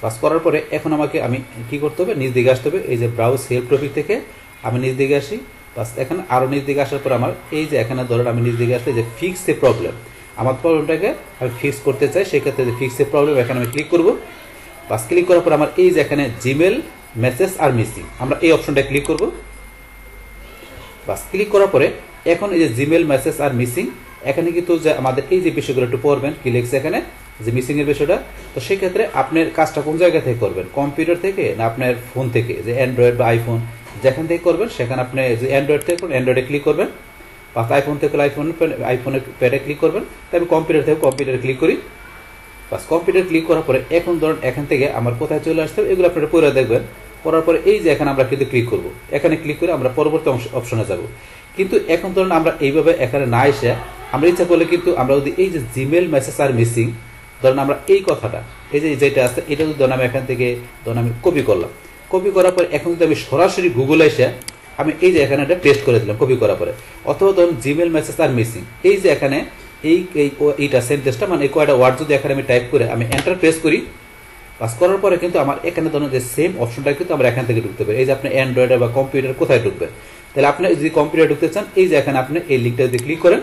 পাস করার পরে এখন আমাকে আমি কি করতে হবে, নিজ দিকে আসতে হবে, এই যে ব্রাউজ হেল্প টপিক থেকে আমি নিচ দিকে আসি, বাস এখানে আরও নিচ দিকে আসার পর আমার এই যে এখানে ধরেন আমি নিচ দিকে আসলে যে ফিক্স এ প্রবলেম, আমার প্রবলেমটাকে আমি ফিক্স করতে চাই, সেক্ষেত্রে যে ফিক্স এ প্রবলেম এখানে আমি ক্লিক করব। বাস ক্লিক করার পর আমার এই যে এখানে জিমেল মেসেজ আর মিসিং, আমরা এই অপশনটা ক্লিক করব। বাস ক্লিক করার পরে এখন এই যে জিমেল মেসেজ আর মিসিং, এখানে কিন্তু যে আমাদের এই যে বিষয়গুলো একটু পড়বেন কি লিখছে এখানে যে মিসিং এর বিষয়টা। তো সেক্ষেত্রে আপনার কাজটা কোন জায়গা থেকে করবেন, কম্পিউটার থেকে না আপনার ফোন থেকে, যে অ্যান্ড্রয়েড বা আইফোন যেখান থেকে করবেন সেখানে আপনি যে অ্যান্ড্রয়েড থেকে করবেন অ্যান্ড্রয়েডে ক্লিক করবেন, বা আইফোন থেকে আইফোনের প্যাডে ক্লিক করবেন। তাই আমি কম্পিউটার থেকে কম্পিউটারে ক্লিক করি। বাস কম্পিউটার ক্লিক করার পরে এখন ধরুন এখান থেকে আমার কোথায় চলে আসতে হবে এগুলো আপনারা পড়ে দেখবেন। করার পরে এই যে এখানে আমরা কিন্তু ক্লিক করব, এখানে ক্লিক করে আমরা পরবর্তী অপশনে যাব। কিন্তু এখন ধরুন আমরা এইভাবে এখানে না এসে আমরা ইচ্ছা করলে কিন্তু আমরা যদি এই যে জিমেল মেসেজ আর মিসিং, ধরুন আমরা এই কথাটা এই যে যেটা আছে এটা যদি ধরুন আমি এখান থেকে ধরুন আমি কপি করলাম, কপি করার পরে এখন যদি আমি সরাসরি গুগলে এসে আমি এই যে এখানে এটা পেস্ট করে দিলাম কপি করার পরে, অথবা ধরুন জিমেল মেসেজ আর মিসিং এই যে এখানে এইটা সেন্টেন্সটা মানে এই কয়টা ওয়ার্ড যদি এখানে আমি টাইপ করে আমি এন্টার প্রেস করি, পাস করার পরে কিন্তু আমার এখানে ধরুন যে সেম অপশনটা কিন্তু আমরা এখান থেকে ঢুকতে পারি। এই যে আপনি অ্যান্ড্রয়েড বা কম্পিউটার কোথায় ঢুকবেন, তাহলে আপনি যদি কম্পিউটার ঢুকতে চান এই যে এখানে আপনি এই লিঙ্কটা যদি ক্লিক করেন,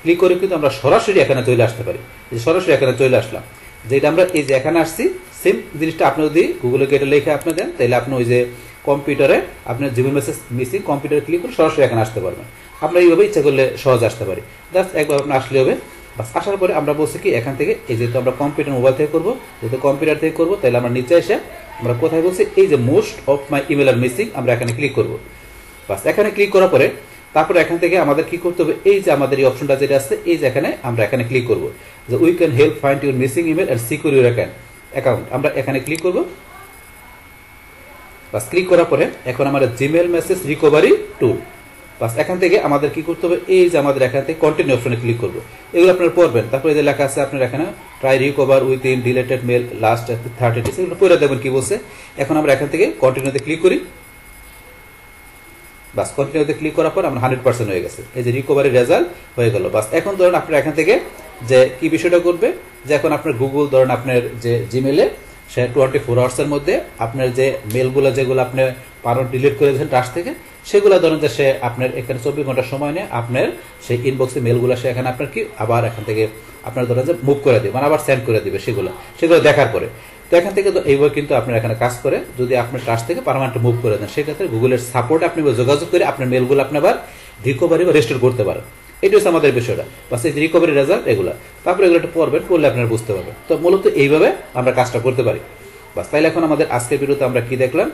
ক্লিক করে কিন্তু আমরা সরাসরি এখানে চলে আসতে পারি। সরাসরি এখানে চলে আসলাম, যেটা আমরা এই যে এখানে আসছি সেম জিনিসটা আপনি যদি গুগলে এটা লিখে আপনি দেন, তাহলে আপনি ওই যে কম্পিউটারে আপনার জিমেল মেসেজ মিসিং কম্পিউটারে ক্লিক করে সরাসরি এখানে আসতে পারবেন। আমরা এইভাবে ইচ্ছা করলে সহজ আসতে পারি, জাস্ট একবার আপনি আসলে হবে। বাস আসার পরে আমরা বলছি কি এখান থেকে এই যেহেতু আমরা কম্পিউটার মোবাইল থেকে করবো, যেহেতু কম্পিউটার থেকে করবো তাহলে আমরা নিচে এসে আমরা কোথায় বলছি এই যে most of my email are missing আমরা এখানে ক্লিক করবো। বাস এখানে ক্লিক করার পরে তারপরে এখান থেকে আমাদের কি করতে হবে, এই যে আমাদের এই অপশনটা যেটা আছে এই যে এখানে আমরা এখানে ক্লিক করবো যে we can help find your missing email and secure your account, আমরা এখানে ক্লিক করবো। বাস ক্লিক করার পরে এখন আমাদের জিমেল মেসেজ রিকভারি টুল, বাস এখান থেকে আমাদের কি করতে হবে এই যে আমাদের এখান থেকে কন্টিনিউ অপশনে ক্লিক করবো, এগুলো আপনারা পড়বেন। তারপরে যে লেখা আছে আপনার এখানে try recover with in deleted mail last 30 days, এগুলো পড়ে দেখবেন কি বলছে। এখন আমরা এখান থেকে কন্টিনিউতে ক্লিক করি। বাস কন্টিনিউতে ক্লিক করার পর আমরা 100% হয়ে গেছে, এই যে রিকভারি রেজাল্ট হয়ে গেল। বাস এখন ধরুন আপনার এখান থেকে যে কি বিষয়টা করবে যে এখন আপনার গুগল ধরুন আপনার যে জিমেলে সে 24 আওয়ার্সের মধ্যে আপনার যে মেলগুলো যেগুলো আপনি পারো ডিলিট করে দিয়েছেন ট্রাস্ট থেকে, সেগুলো ধরুন যে সে আপনার এখানে 24 ঘন্টার সময় নিয়ে আপনার সেই ইনবক্সে মেলগুলো সে এখানে আপনার কি আবার এখান থেকে আপনার ধরেন যে মুভ করে দিবে, মানে আবার সেন্ড করে দিবে সেগুলো দেখার পরে। তো এখান থেকে তো এইভাবে কিন্তু আপনার এখানে কাজ করে, যদি আপনার ট্রাস্ট থেকে পার্মানেন্ট মুভ করে দেন সেক্ষেত্রে গুগলের সাপোর্ট আপনি যোগাযোগ করে আপনার মেলগুলো আপনি আবার রিকভারি বা রেস্টোর করতে পারেন। এটা হচ্ছে আমাদের বিষয়টা, বাস এই রিকভারি রেজাল্ট এগুলো, তারপরে এগুলো একটু পড়বেন, পড়লে আপনারা বুঝতে পারবেন। তো মূলত এইভাবে আমরা কাজটা করতে পারি। বাস তাইলে এখন আমাদের আজকের ভিডিওতে আমরা কি দেখলাম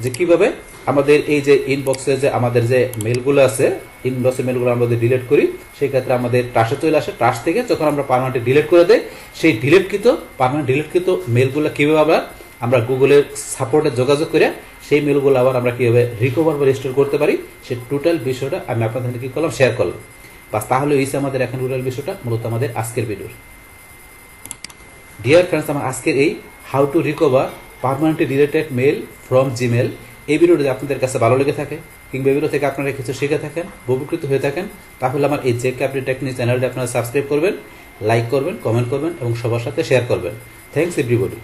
যে কিভাবে আমাদের এই যে ইনবক্সে যে আমাদের যে মেলগুলো আছে ইনবক্সের মেলগুলো আমরা যদি ডিলিট করি সেই ক্ষেত্রে আমাদের ট্রাস্টে চলে আসে, ট্রাস্ট থেকে যখন আমরা পার্মানেন্ট ডিলিট করে দেয় সেই পার্মানেন্ট ডিলিটকৃত মেলগুলো কিভাবে আবার আমরা গুগলের সাপোর্টে যোগাযোগ করে সেই মেলগুলো আবার আমরা কিভাবে রিকভার বা রেস্টোর করতে পারি সেই টোটাল বিষয়টা আমি আপনাদের কি করলাম শেয়ার করলাম। বাস তাহলে হয়েছে আমাদের এখন টোটাল বিষয়টা মূলত আমাদের আজকের ভিডিওর। ডিয়ার ফ্রেন্ডস, আমার আজকের এই how to recover permanently deleted mail from Gmail এই ভিডিওটি যদি আপনাদের কাছে ভালো লেগে থাকে কিংবা এই ভিডিও থেকে আপনারা কিছু শিখে থাকেন উপকৃত হয়ে থাকেন তাহলে আমার এই জে ক্যাপিটাল টেকনিক চ্যানেলটি আপনারা সাবস্ক্রাইব করবেন, লাইক করবেন, কমেন্ট করবেন এবং সবার সাথে শেয়ার করবেন। Thanks everybody.